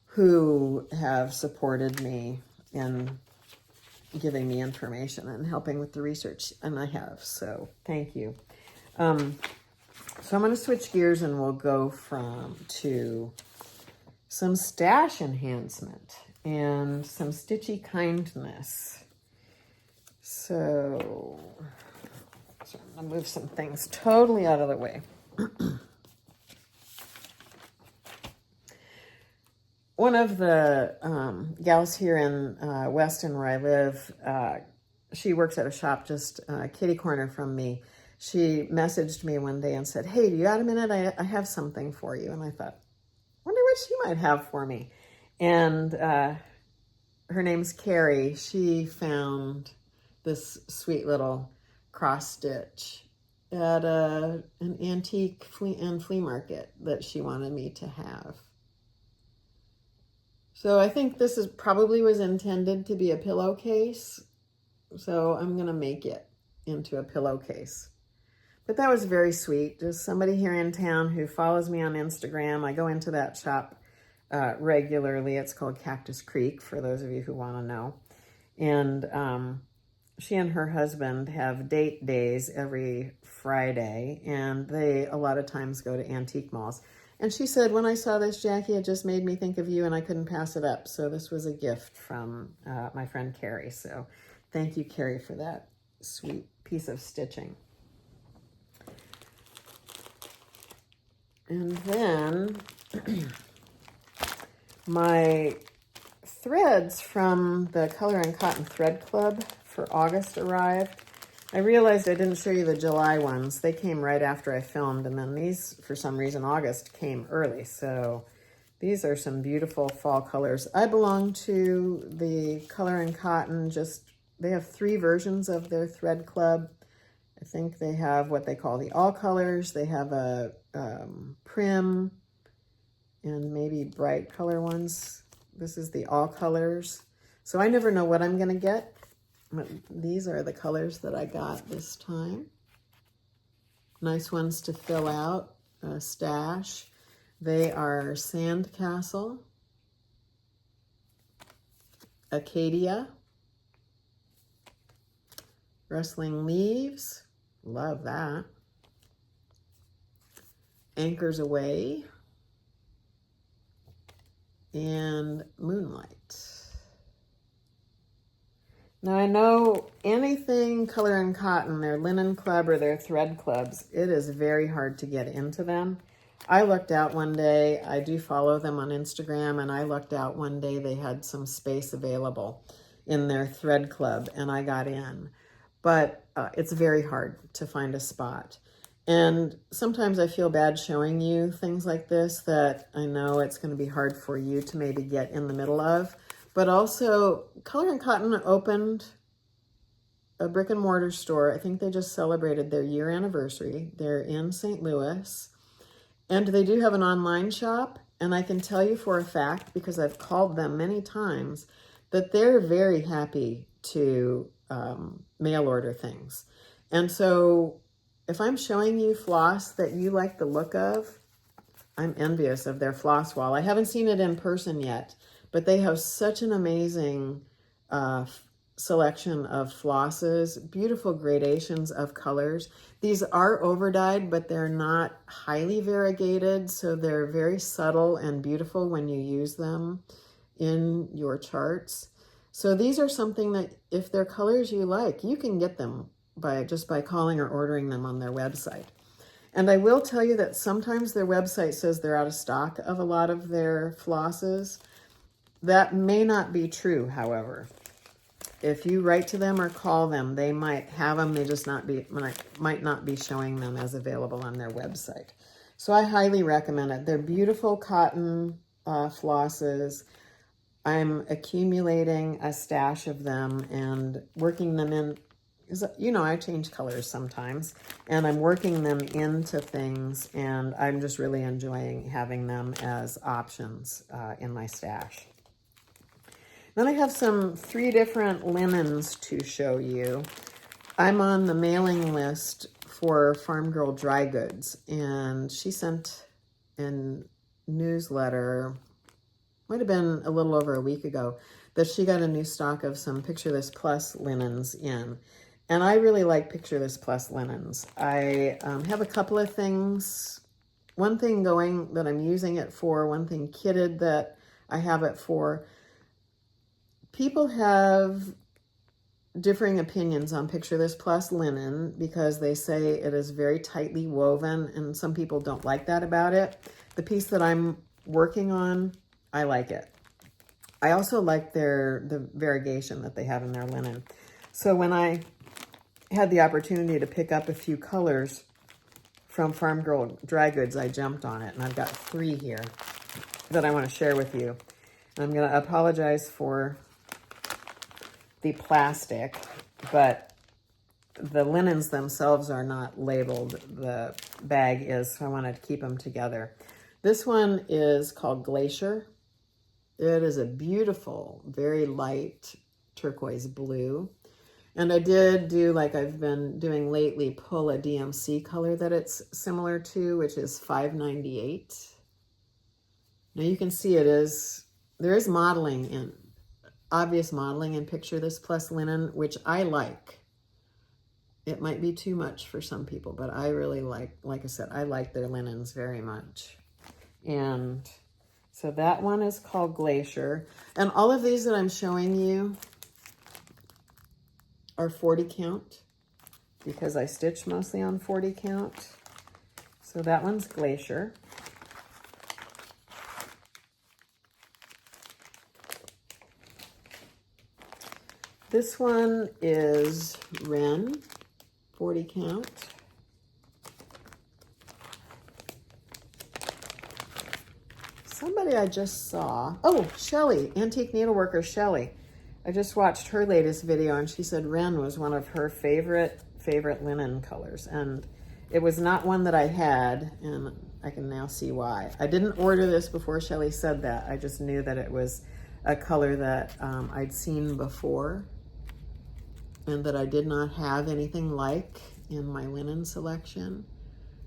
S1: who have supported me in giving me information and helping with the research, and I have, so thank you. So I'm going to switch gears and we'll go to some stash enhancement and some stitchy kindness. So I'm going to move some things totally out of the way. One of the gals here in Weston where I live, she works at a shop just kitty corner from me. She messaged me one day and said, "Hey, do you got a minute? I have something for you." And I thought, wonder what she might have for me. And her name's Carrie. She found this sweet little cross stitch at an antique flea market that she wanted me to have. So I think this probably was intended to be a pillowcase. So I'm going to make it into a pillowcase. But that was very sweet. Just somebody here in town who follows me on Instagram. I go into that shop regularly. It's called Cactus Creek, for those of you who want to know. And she and her husband have date days every Friday, and they a lot of times go to antique malls. And she said, when I saw this, Jackie, it just made me think of you, and I couldn't pass it up. So this was a gift from my friend Carrie. So thank you, Carrie, for that sweet piece of stitching. And then my threads from the Color and Cotton Thread Club for August arrived. I realized I didn't show you the July ones. They came right after I filmed, and then these, for some reason, August came early. So these are some beautiful fall colors. I belong to the Color and Cotton, they have 3 versions of their thread club. I think they have what they call the all colors. They have a prim and maybe bright color ones. This is the all colors. So I never know what I'm going to get. But these are the colors that I got this time. Nice ones to fill out a stash. They are Sandcastle, Acadia, Rustling Leaves, love that, Anchors Away, and Moonlight. Now I know anything Color and Cotton, their linen club or their thread clubs, it is very hard to get into them. I looked out one day, I do follow them on Instagram, and I looked out one day they had some space available in their thread club, and I got in. But it's very hard to find a spot. And sometimes I feel bad showing you things like this that I know it's going to be hard for you to maybe get in the middle of. But also, Color and Cotton opened a brick and mortar store. I think they just celebrated their year anniversary. They're in St. Louis. And they do have an online shop. And I can tell you for a fact, because I've called them many times, that they're very happy to mail order things. And so if I'm showing you floss that you like the look of, I'm envious of their floss wall. I haven't seen it in person yet, but they have such an amazing selection of flosses, beautiful gradations of colors. These are overdyed, but they're not highly variegated, so they're very subtle and beautiful when you use them in your charts. So these are something that if they're colors you like, you can get them just by calling or ordering them on their website. And I will tell you that sometimes their website says they're out of stock of a lot of their flosses. That may not be true, however. If you write to them or call them, they might have them, they just might not be showing them as available on their website. So I highly recommend it. They're beautiful cotton flosses. I'm accumulating a stash of them and working them in. You know, I change colors sometimes, and I'm working them into things, and I'm just really enjoying having them as options in my stash. Then I have 3 different linens to show you. I'm on the mailing list for Farm Girl Dry Goods, and she sent a newsletter, might have been a little over a week ago, that she got a new stock of some Picture This Plus linens in. And I really like Picture This Plus linens. I have a couple of things, one thing going that I'm using it for, one thing kitted that I have it for. People have differing opinions on Picture This Plus linen because they say it is very tightly woven, and some people don't like that about it. The piece that I'm working on, I like it. I also like the variegation that they have in their linen. So when I had the opportunity to pick up a few colors from Farm Girl Dry Goods, I jumped on it, and I've got 3 here that I want to share with you. And I'm going to apologize for the plastic, but the linens themselves are not labeled. The bag is, so I wanted to keep them together. This one is called Glacier. It is a beautiful, very light turquoise blue. And I did do, like I've been doing lately, pull a DMC color that it's similar to, which is 598. Now you can see there is modeling in, obvious modeling in Picture This Plus linen, which I like. It might be too much for some people, but I really like I said, I like their linens very much. And so that one is called Glacier. And all of these that I'm showing you are 40 count because I stitch mostly on 40 count. So that one's Glacier. This one is Wren, 40 count. Somebody I just saw, oh, Shelly, Antique Needleworker Shelly. I just watched her latest video, and she said Wren was one of her favorite linen colors. And it was not one that I had, and I can now see why. I didn't order this before Shelly said that. I just knew that it was a color that I'd seen before and that I did not have anything like in my linen selection.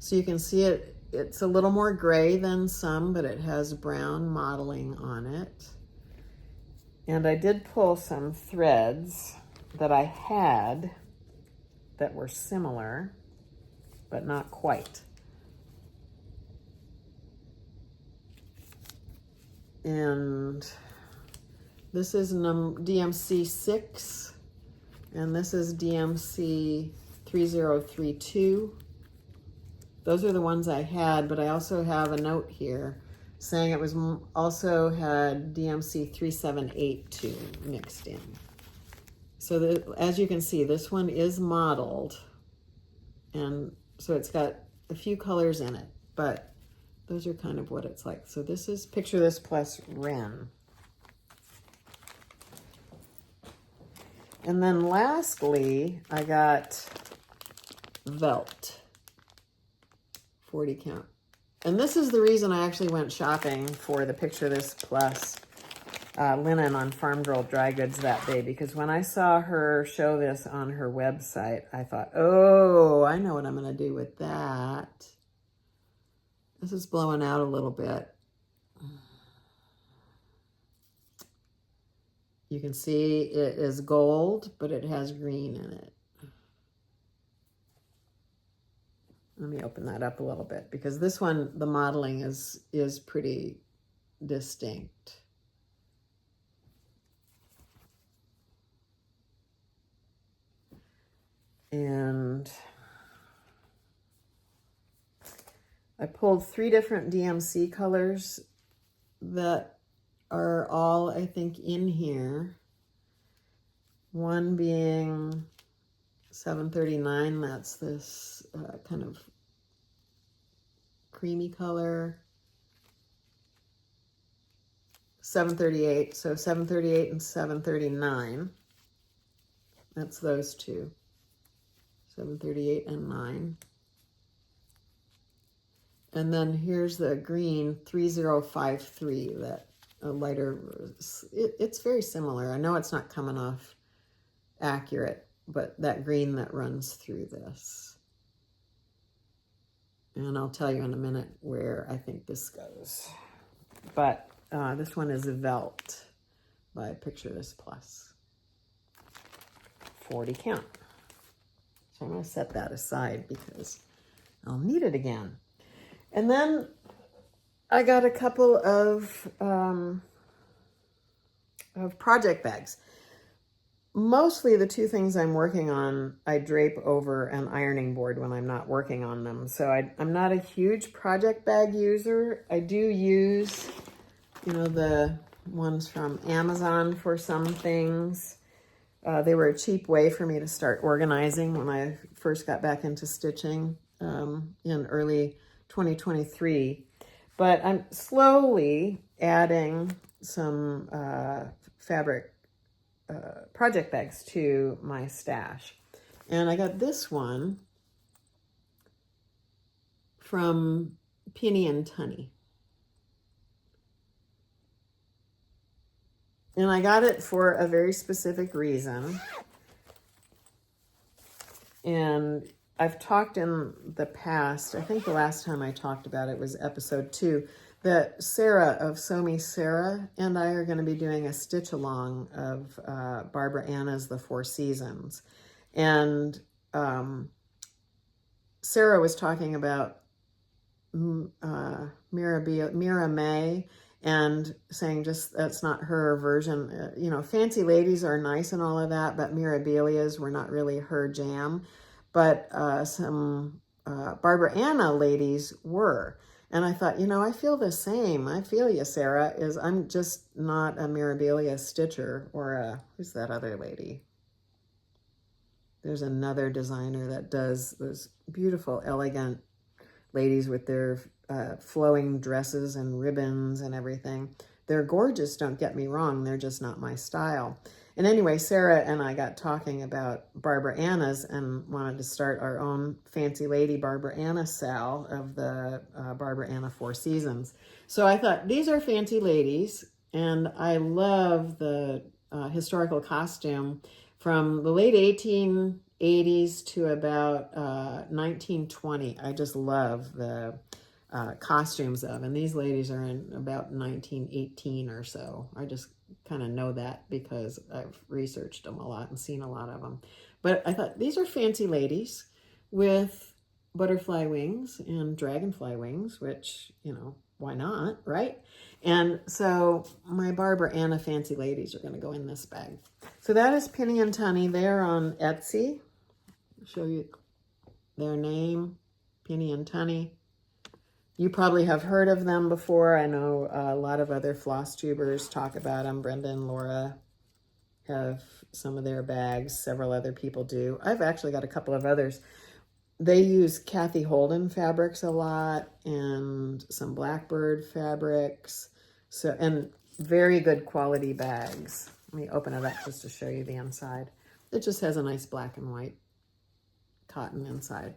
S1: So you can see it's a little more gray than some, but it has brown modeling on it. And I did pull some threads that I had that were similar, but not quite. And this is DMC 6, and this is DMC 3032. Those are the ones I had, but I also have a note here saying it was also had DMC 3782 mixed in. So as you can see, this one is modeled, and so it's got a few colors in it, but those are kind of what it's like. So this is Picture This Plus Wren. And then lastly, I got Velt, 40 count. And this is the reason I actually went shopping for the Picture This Plus linen on Farm Girl Dry Goods that day, because when I saw her show this on her website, I thought, oh, I know what I'm going to do with that. This is blowing out a little bit. You can see it is gold, but it has green in it. Let me open that up a little bit, because this one, the modeling is pretty distinct. And I pulled 3 different DMC colors that are all, I think, in here. One being 739, that's this kind of creamy color. 738, so 738 and 739. That's those two. 738 and 9. And then here's the green 3053, that a lighter, it's very similar. I know it's not coming off accurate, but that green that runs through this. And I'll tell you in a minute where I think this goes. But this one is Velt by Picture This Plus. 40 count. So I'm going to set that aside because I'll need it again. And then I got a couple of project bags. Mostly the two things I'm working on, I drape over an ironing board when I'm not working on them. So I'm not a huge project bag user. I do use, you know, the ones from Amazon for some things. They were a cheap way for me to start organizing when I first got back into stitching in early 2023. But I'm slowly adding some fabric project bags to my stash. And I got this one from Pinny and Tunny. And I got it for a very specific reason. And I've talked in the past, I think the last time I talked about it was episode 2, that Sarah of Sew Me Sarah and I are going to be doing a stitch along of Barbara Anna's The Four Seasons. And Sarah was talking about Mira May and saying just that's not her version. You know, Fancy Ladies are nice and all of that, but Mirabilia's were not really her jam. But some Barbara Anna ladies were. And I thought, you know, I feel the same. I feel you, Sarah, I'm just not a Mirabilia stitcher or a, who's that other lady? There's another designer that does those beautiful, elegant ladies with their flowing dresses and ribbons and everything. They're gorgeous, don't get me wrong. They're just not my style. And anyway, Sarah and I got talking about Barbara Anna's and wanted to start our own Fancy Lady Barbara Anna Sal of the Barbara Anna Four Seasons. So I thought, these are Fancy Ladies, and I love the historical costume from the late 1880s to about 1920. I just love the costumes of, and these ladies are in about 1918 or so. I just kind of know that because I've researched them a lot and seen a lot of them. But I thought these are Fancy Ladies with butterfly wings and dragonfly wings, which, you know, why not, right? And so my Barbara Anna Fancy Ladies are going to go in this bag. So that is Pinny and Tunny. They're on Etsy. I'll show you their name, Pinny and Tunny. You probably have heard of them before. I know a lot of other floss tubers talk about them. Brenda and Laura have some of their bags. Several other people do. I've actually got a couple of others. They use Kathy Holden fabrics a lot and some Blackbird fabrics. So, and very good quality bags. Let me open it up just to show you the inside. It just has a nice black and white cotton inside.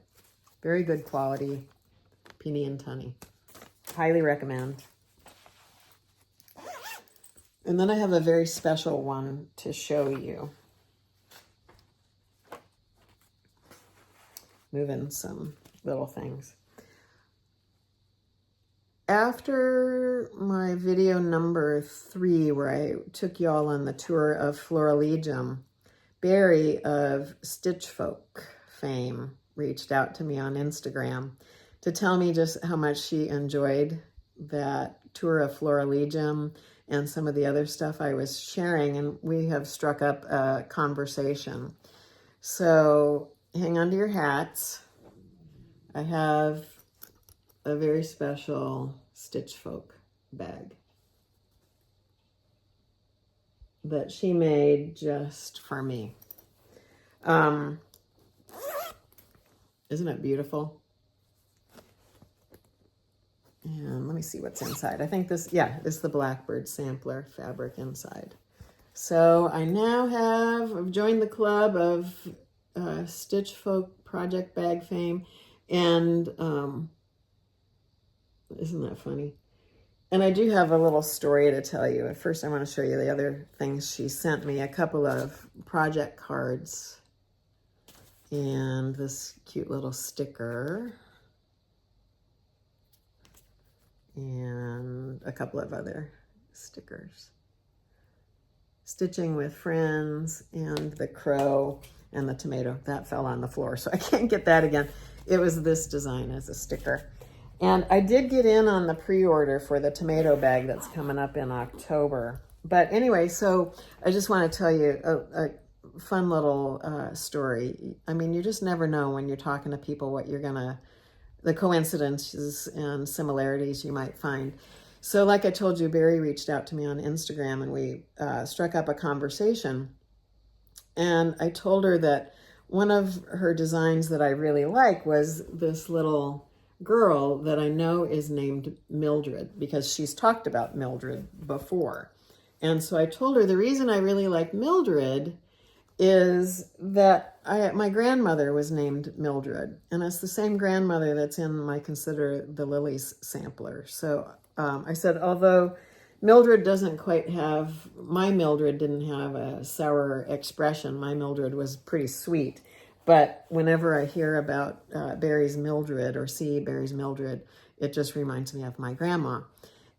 S1: Very good quality. Pinny and Tunny. Highly recommend. And then I have a very special one to show you. Moving some little things. After my video number 3, where I took you all on the tour of Florilegium, Barry of Stitch Folk fame reached out to me on Instagram to tell me just how much she enjoyed that tour of Florilegium and some of the other stuff I was sharing, and we have struck up a conversation. So hang on to your hats. I have a very special Stitch Folk bag that she made just for me. Isn't it beautiful? And let me see what's inside. I think this, yeah, this is the Blackbird sampler fabric inside. So I now I've joined the club of Stitch Folk Project Bag fame. And isn't that funny? And I do have a little story to tell you. At first, I want to show you the other things she sent me. A couple of project cards and this cute little sticker, and a couple of other stickers. Stitching with Friends, and the crow, and the tomato. That fell on the floor, so I can't get that again. It was this design as a sticker. And I did get in on the pre-order for the tomato bag that's coming up in October. But anyway, so I just want to tell you a fun little story. I mean, you just never know when you're talking to people what you're gonna, the coincidences and similarities you might find. So like I told you, Barry reached out to me on Instagram, and we struck up a conversation. And I told her that one of her designs that I really like was this little girl that I know is named Mildred, because she's talked about Mildred before. And so I told her the reason I really like Mildred is that my grandmother was named Mildred, and it's the same grandmother that's in my Consider the Lilies sampler. So I said, although Mildred doesn't quite have, my Mildred didn't have a sour expression. My Mildred was pretty sweet. But whenever I hear about Barry's Mildred or see Barry's Mildred, it just reminds me of my grandma.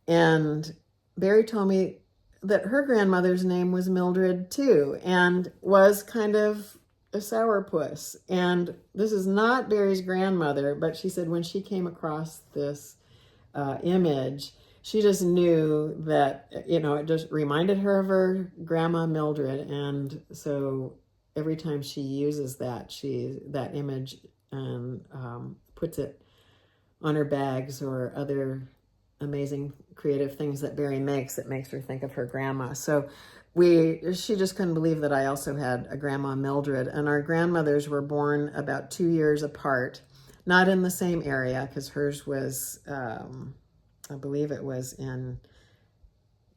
S1: And Barry told me that her grandmother's name was Mildred too, and was kind of a sourpuss. And this is not Barry's grandmother, but she said when she came across this image, she just knew that, you know, it just reminded her of her grandma Mildred. And so every time she uses that, that image and puts it on her bags or other amazing creative things that Barry makes, that makes her think of her grandma. So she just couldn't believe that I also had a grandma Mildred, and our grandmothers were born about 2 years apart, not in the same area, because hers was, I believe it was in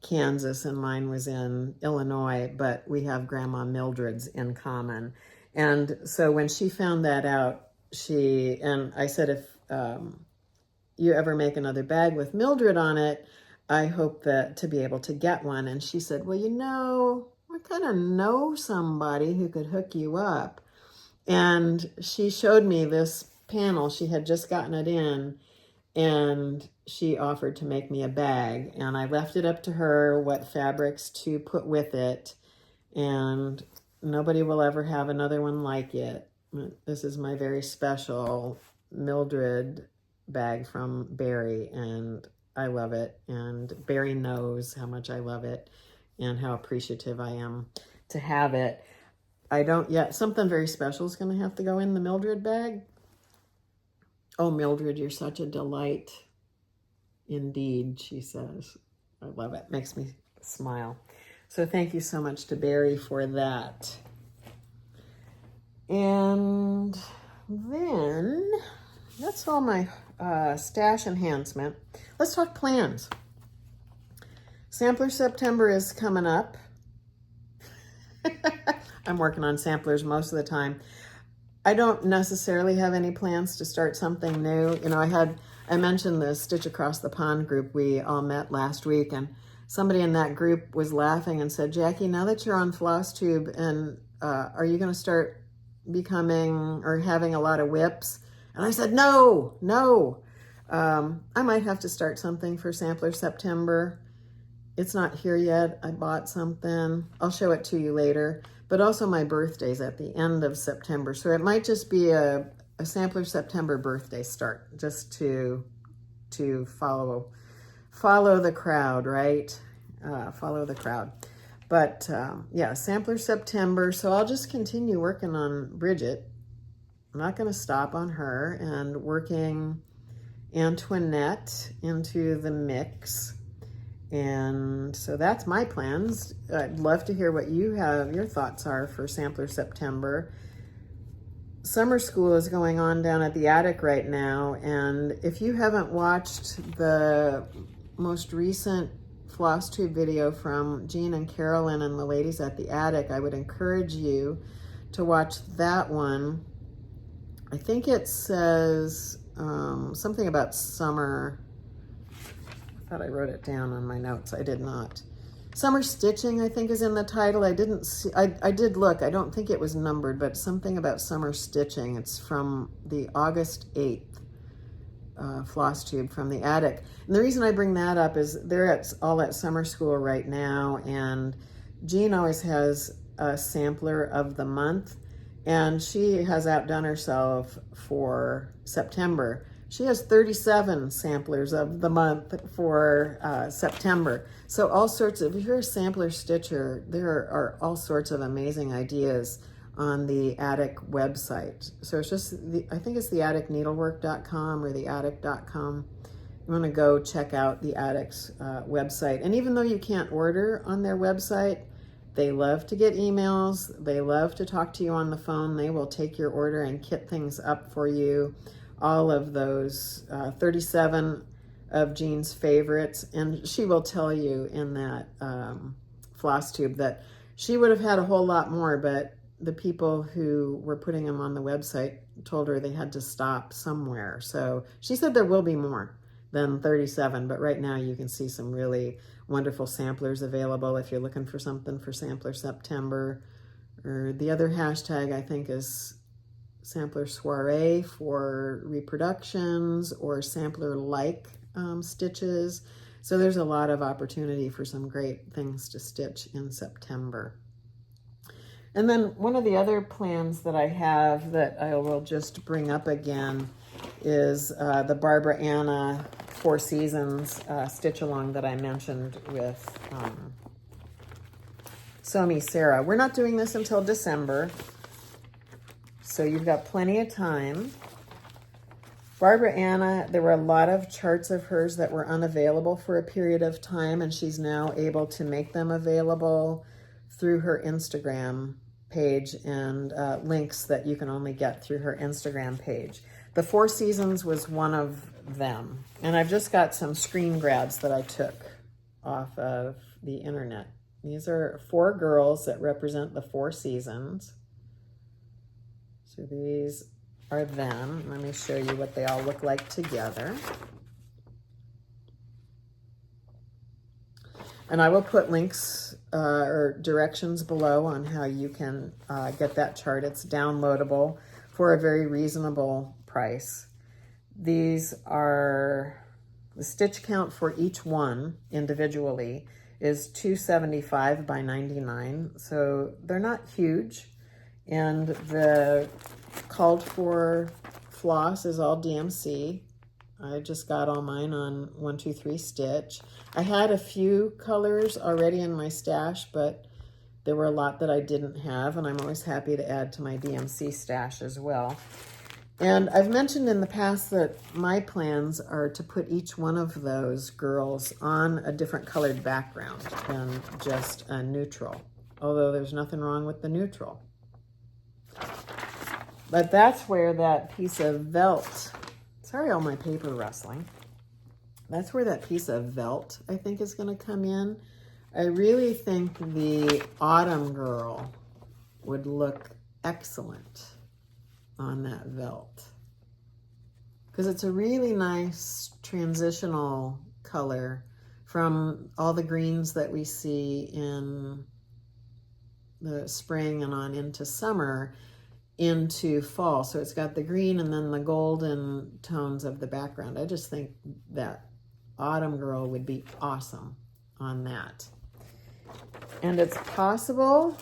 S1: Kansas and mine was in Illinois, but we have grandma Mildreds in common. And so when she found that out, and I said, if you ever make another bag with Mildred on it, I hope that to be able to get one. And she said, well, you know, I kind of know somebody who could hook you up. And she showed me this panel. She had just gotten it in, and she offered to make me a bag. And I left it up to her what fabrics to put with it. And nobody will ever have another one like it. This is my very special Mildred bag from Barry, and I love it. And Barry knows how much I love it and how appreciative I am to have it. I don't yet, something very special is going to have to go in the Mildred bag. Oh, Mildred, you're such a delight. Indeed, she says. I love it. Makes me smile. So thank you so much to Barry for that. And then that's all my stash enhancement. Let's talk plans. Sampler September is coming up. I'm working on samplers most of the time. I don't necessarily have any plans to start something new. You know, I mentioned the Stitch Across the Pond group we all met last week, and somebody in that group was laughing and said, Jackie, now that you're on FlossTube, and are you going to start becoming or having a lot of whips? And I said, no. I might have to start something for Sampler September. It's not here yet. I bought something. I'll show it to you later. But also my birthday's at the end of September. So it might just be a Sampler September birthday start, just to follow the crowd, right? Follow the crowd. But yeah, Sampler September. So I'll just continue working on Bridget. I'm not going to stop on her, and working Antoinette into the mix. And so that's my plans. I'd love to hear what your thoughts are for Sampler September. Summer school is going on down at the attic right now, and if you haven't watched the most recent FlossTube video from Jean and Carolyn and the ladies at the attic, I would encourage you to watch that one. I think it says something about summer. I thought I wrote it down on my notes. I did not. Summer Stitching, I think, is in the title. I didn't see, I did look. I don't think it was numbered, but something about Summer Stitching. It's from the August 8th FlossTube from the attic. And the reason I bring that up is they're all at summer school right now, and Jean always has a sampler of the month, and she has outdone herself for September. She has 37 samplers of the month for September. So all sorts of, if you're a sampler stitcher, there are all sorts of amazing ideas on the attic website. So it's just, I think it's theatticneedlework.com or theattic.com. You want to go check out the attic's website. And even though you can't order on their website, they love to get emails. They love to talk to you on the phone. They will take your order and kit things up for you. All of those 37 of Jean's favorites. And she will tell you in that FlossTube that she would have had a whole lot more, but the people who were putting them on the website told her they had to stop somewhere. So she said there will be more than 37, but right now you can see some really wonderful samplers available if you're looking for something for Sampler September. Or the other hashtag I think is Sampler Soiree for reproductions, or sampler-like stitches. So there's a lot of opportunity for some great things to stitch in September. And then one of the other plans that I have that I will just bring up again is the Barbara Anna 4 Seasons stitch along that I mentioned with Somi Sarah. We're not doing this until December, so you've got plenty of time. Barbara Anna, there were a lot of charts of hers that were unavailable for a period of time, and she's now able to make them available through her Instagram page and links that you can only get through her Instagram page. The 4 Seasons was one of them. And I've just got some screen grabs that I took off of the internet. These are 4 girls that represent the 4 seasons. So these are them. Let me show you what they all look like together. And I will put links or directions below on how you can get that chart. It's downloadable for a very reasonable price. These are, the stitch count for each one individually is 275 by 99. So they're not huge. And the called for floss is all DMC. I just got all mine on 123 stitch. I had a few colors already in my stash, but there were a lot that I didn't have, and I'm always happy to add to my DMC stash as well. And I've mentioned in the past that my plans are to put each one of those girls on a different colored background than just a neutral, although there's nothing wrong with the neutral. But that's where that piece of velt, sorry all my paper rustling, that's where that piece of velt I think is going to come in. I really think the Autumn Girl would look excellent on that velt, because it's a really nice transitional color from all the greens that we see in the spring and on into summer into fall. So it's got the green and then the golden tones of the background. I just think that Autumn Girl would be awesome on that. And it's possible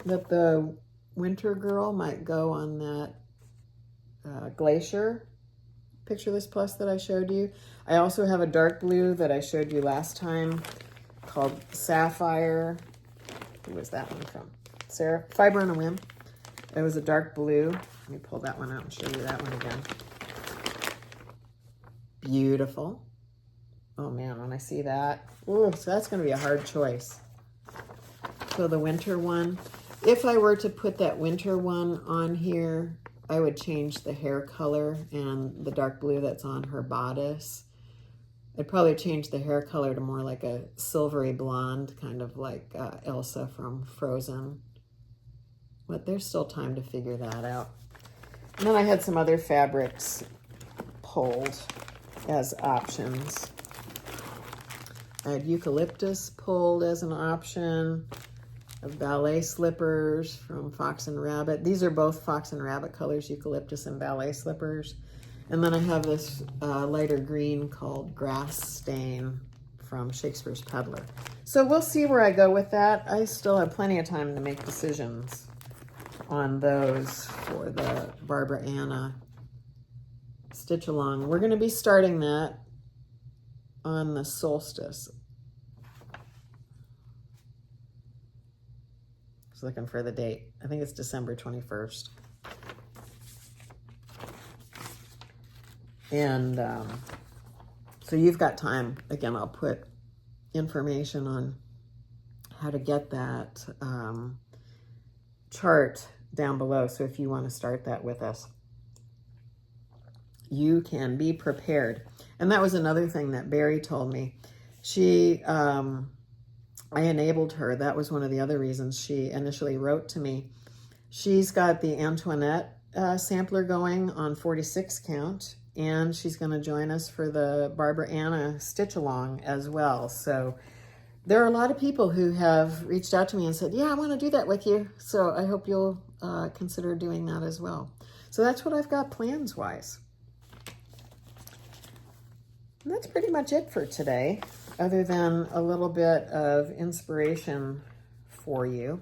S1: that the Winter Girl might go on that Glacier Picture This Plus that I showed you. I also have a dark blue that I showed you last time called Sapphire. Who was that one from? Sarah? Fiber on a Whim. It was a dark blue. Let me pull that one out and show you that one again. Beautiful. Oh man, when I see that. Ooh, so that's going to be a hard choice. So the winter one. If I were to put that winter one on here, I would change the hair color and the dark blue that's on her bodice. I'd probably change the hair color to more like a silvery blonde, kind of like Elsa from Frozen. But there's still time to figure that out. And then I had some other fabrics pulled as options. I had eucalyptus pulled as an option, ballet slippers from Fox and Rabbit. These are both Fox and Rabbit colors, eucalyptus and ballet slippers. And then I have this lighter green called Grass Stain from Shakespeare's Peddler. So we'll see where I go with that. I still have plenty of time to make decisions on those for the Barbara Anna stitch along. We're going to be starting that on the solstice. I was looking for the date. I think it's December 21st. And so you've got time. Again, I'll put information on how to get that chart down below. So if you want to start that with us, you can be prepared. And that was another thing that Barry told me. She, I enabled her. That was one of the other reasons she initially wrote to me. She's got the Antoinette sampler going on 46 count, and she's going to join us for the Barbara Anna stitch along as well. So there are a lot of people who have reached out to me and said, yeah, I want to do that with you. So I hope you'll consider doing that as well. So that's what I've got plans wise. And that's pretty much it for today, other than a little bit of inspiration for you.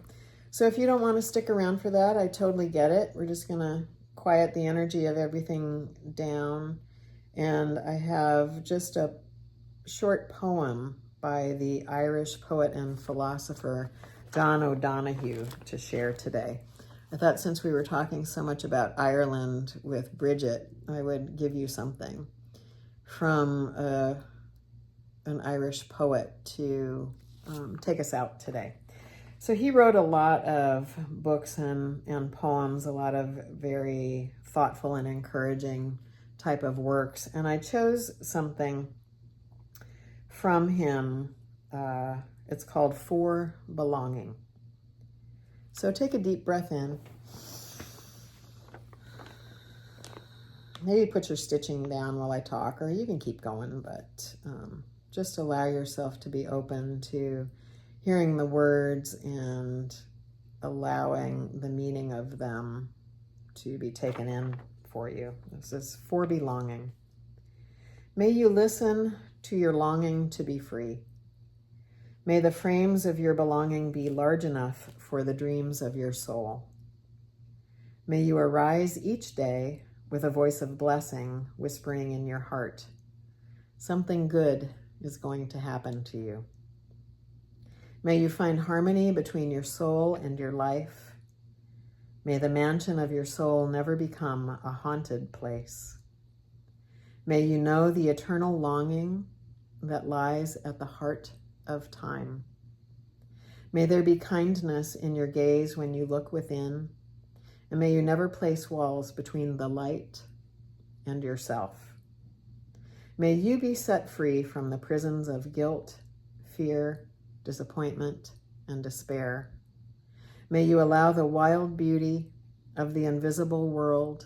S1: So if you don't want to stick around for that, I totally get it. We're just going to quiet the energy of everything down. And I have just a short poem by the Irish poet and philosopher John O'Donoghue to share today. I thought since we were talking so much about Ireland with Bridget, I would give you something from an Irish poet to take us out today. So he wrote a lot of books and poems, a lot of very thoughtful and encouraging type of works. And I chose something from him. It's called For Belonging. So take a deep breath in. Maybe put your stitching down while I talk, or you can keep going, but just allow yourself to be open to hearing the words and allowing the meaning of them to be taken in for you. This is For Belonging. May you listen to your longing to be free. May the frames of your belonging be large enough for the dreams of your soul. May you arise each day with a voice of blessing whispering in your heart, something good is going to happen to you. May you find harmony between your soul and your life. May the mansion of your soul never become a haunted place. May you know the eternal longing that lies at the heart of time. May there be kindness in your gaze when you look within, and may you never place walls between the light and yourself. May you be set free from the prisons of guilt, fear, disappointment, and despair. May you allow the wild beauty of the invisible world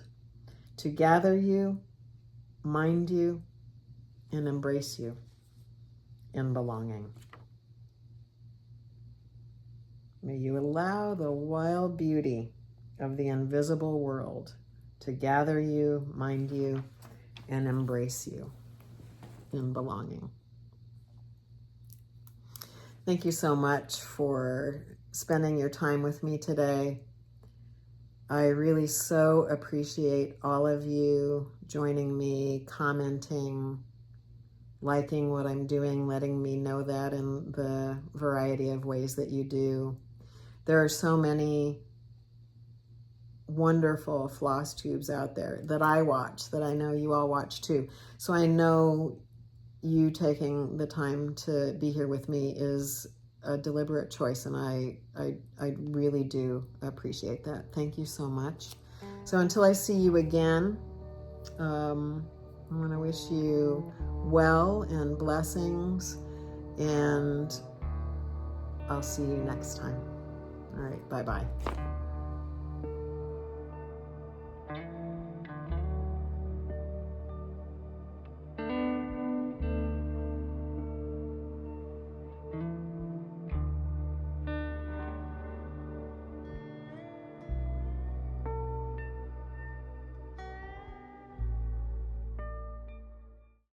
S1: to gather you, mind you, and embrace you in belonging. May you allow the wild beauty of the invisible world to gather you, mind you, and embrace you in belonging. Thank you so much for spending your time with me today. I really so appreciate all of you joining me, commenting, liking what I'm doing, letting me know that in the variety of ways that you do. There are so many wonderful floss tubes out there that I watch, that I know you all watch too. So I know you taking the time to be here with me is a deliberate choice, and I really do appreciate that. Thank you so much. So until I see you again, I want to wish you well and blessings, and I'll see you next time. All right, bye-bye.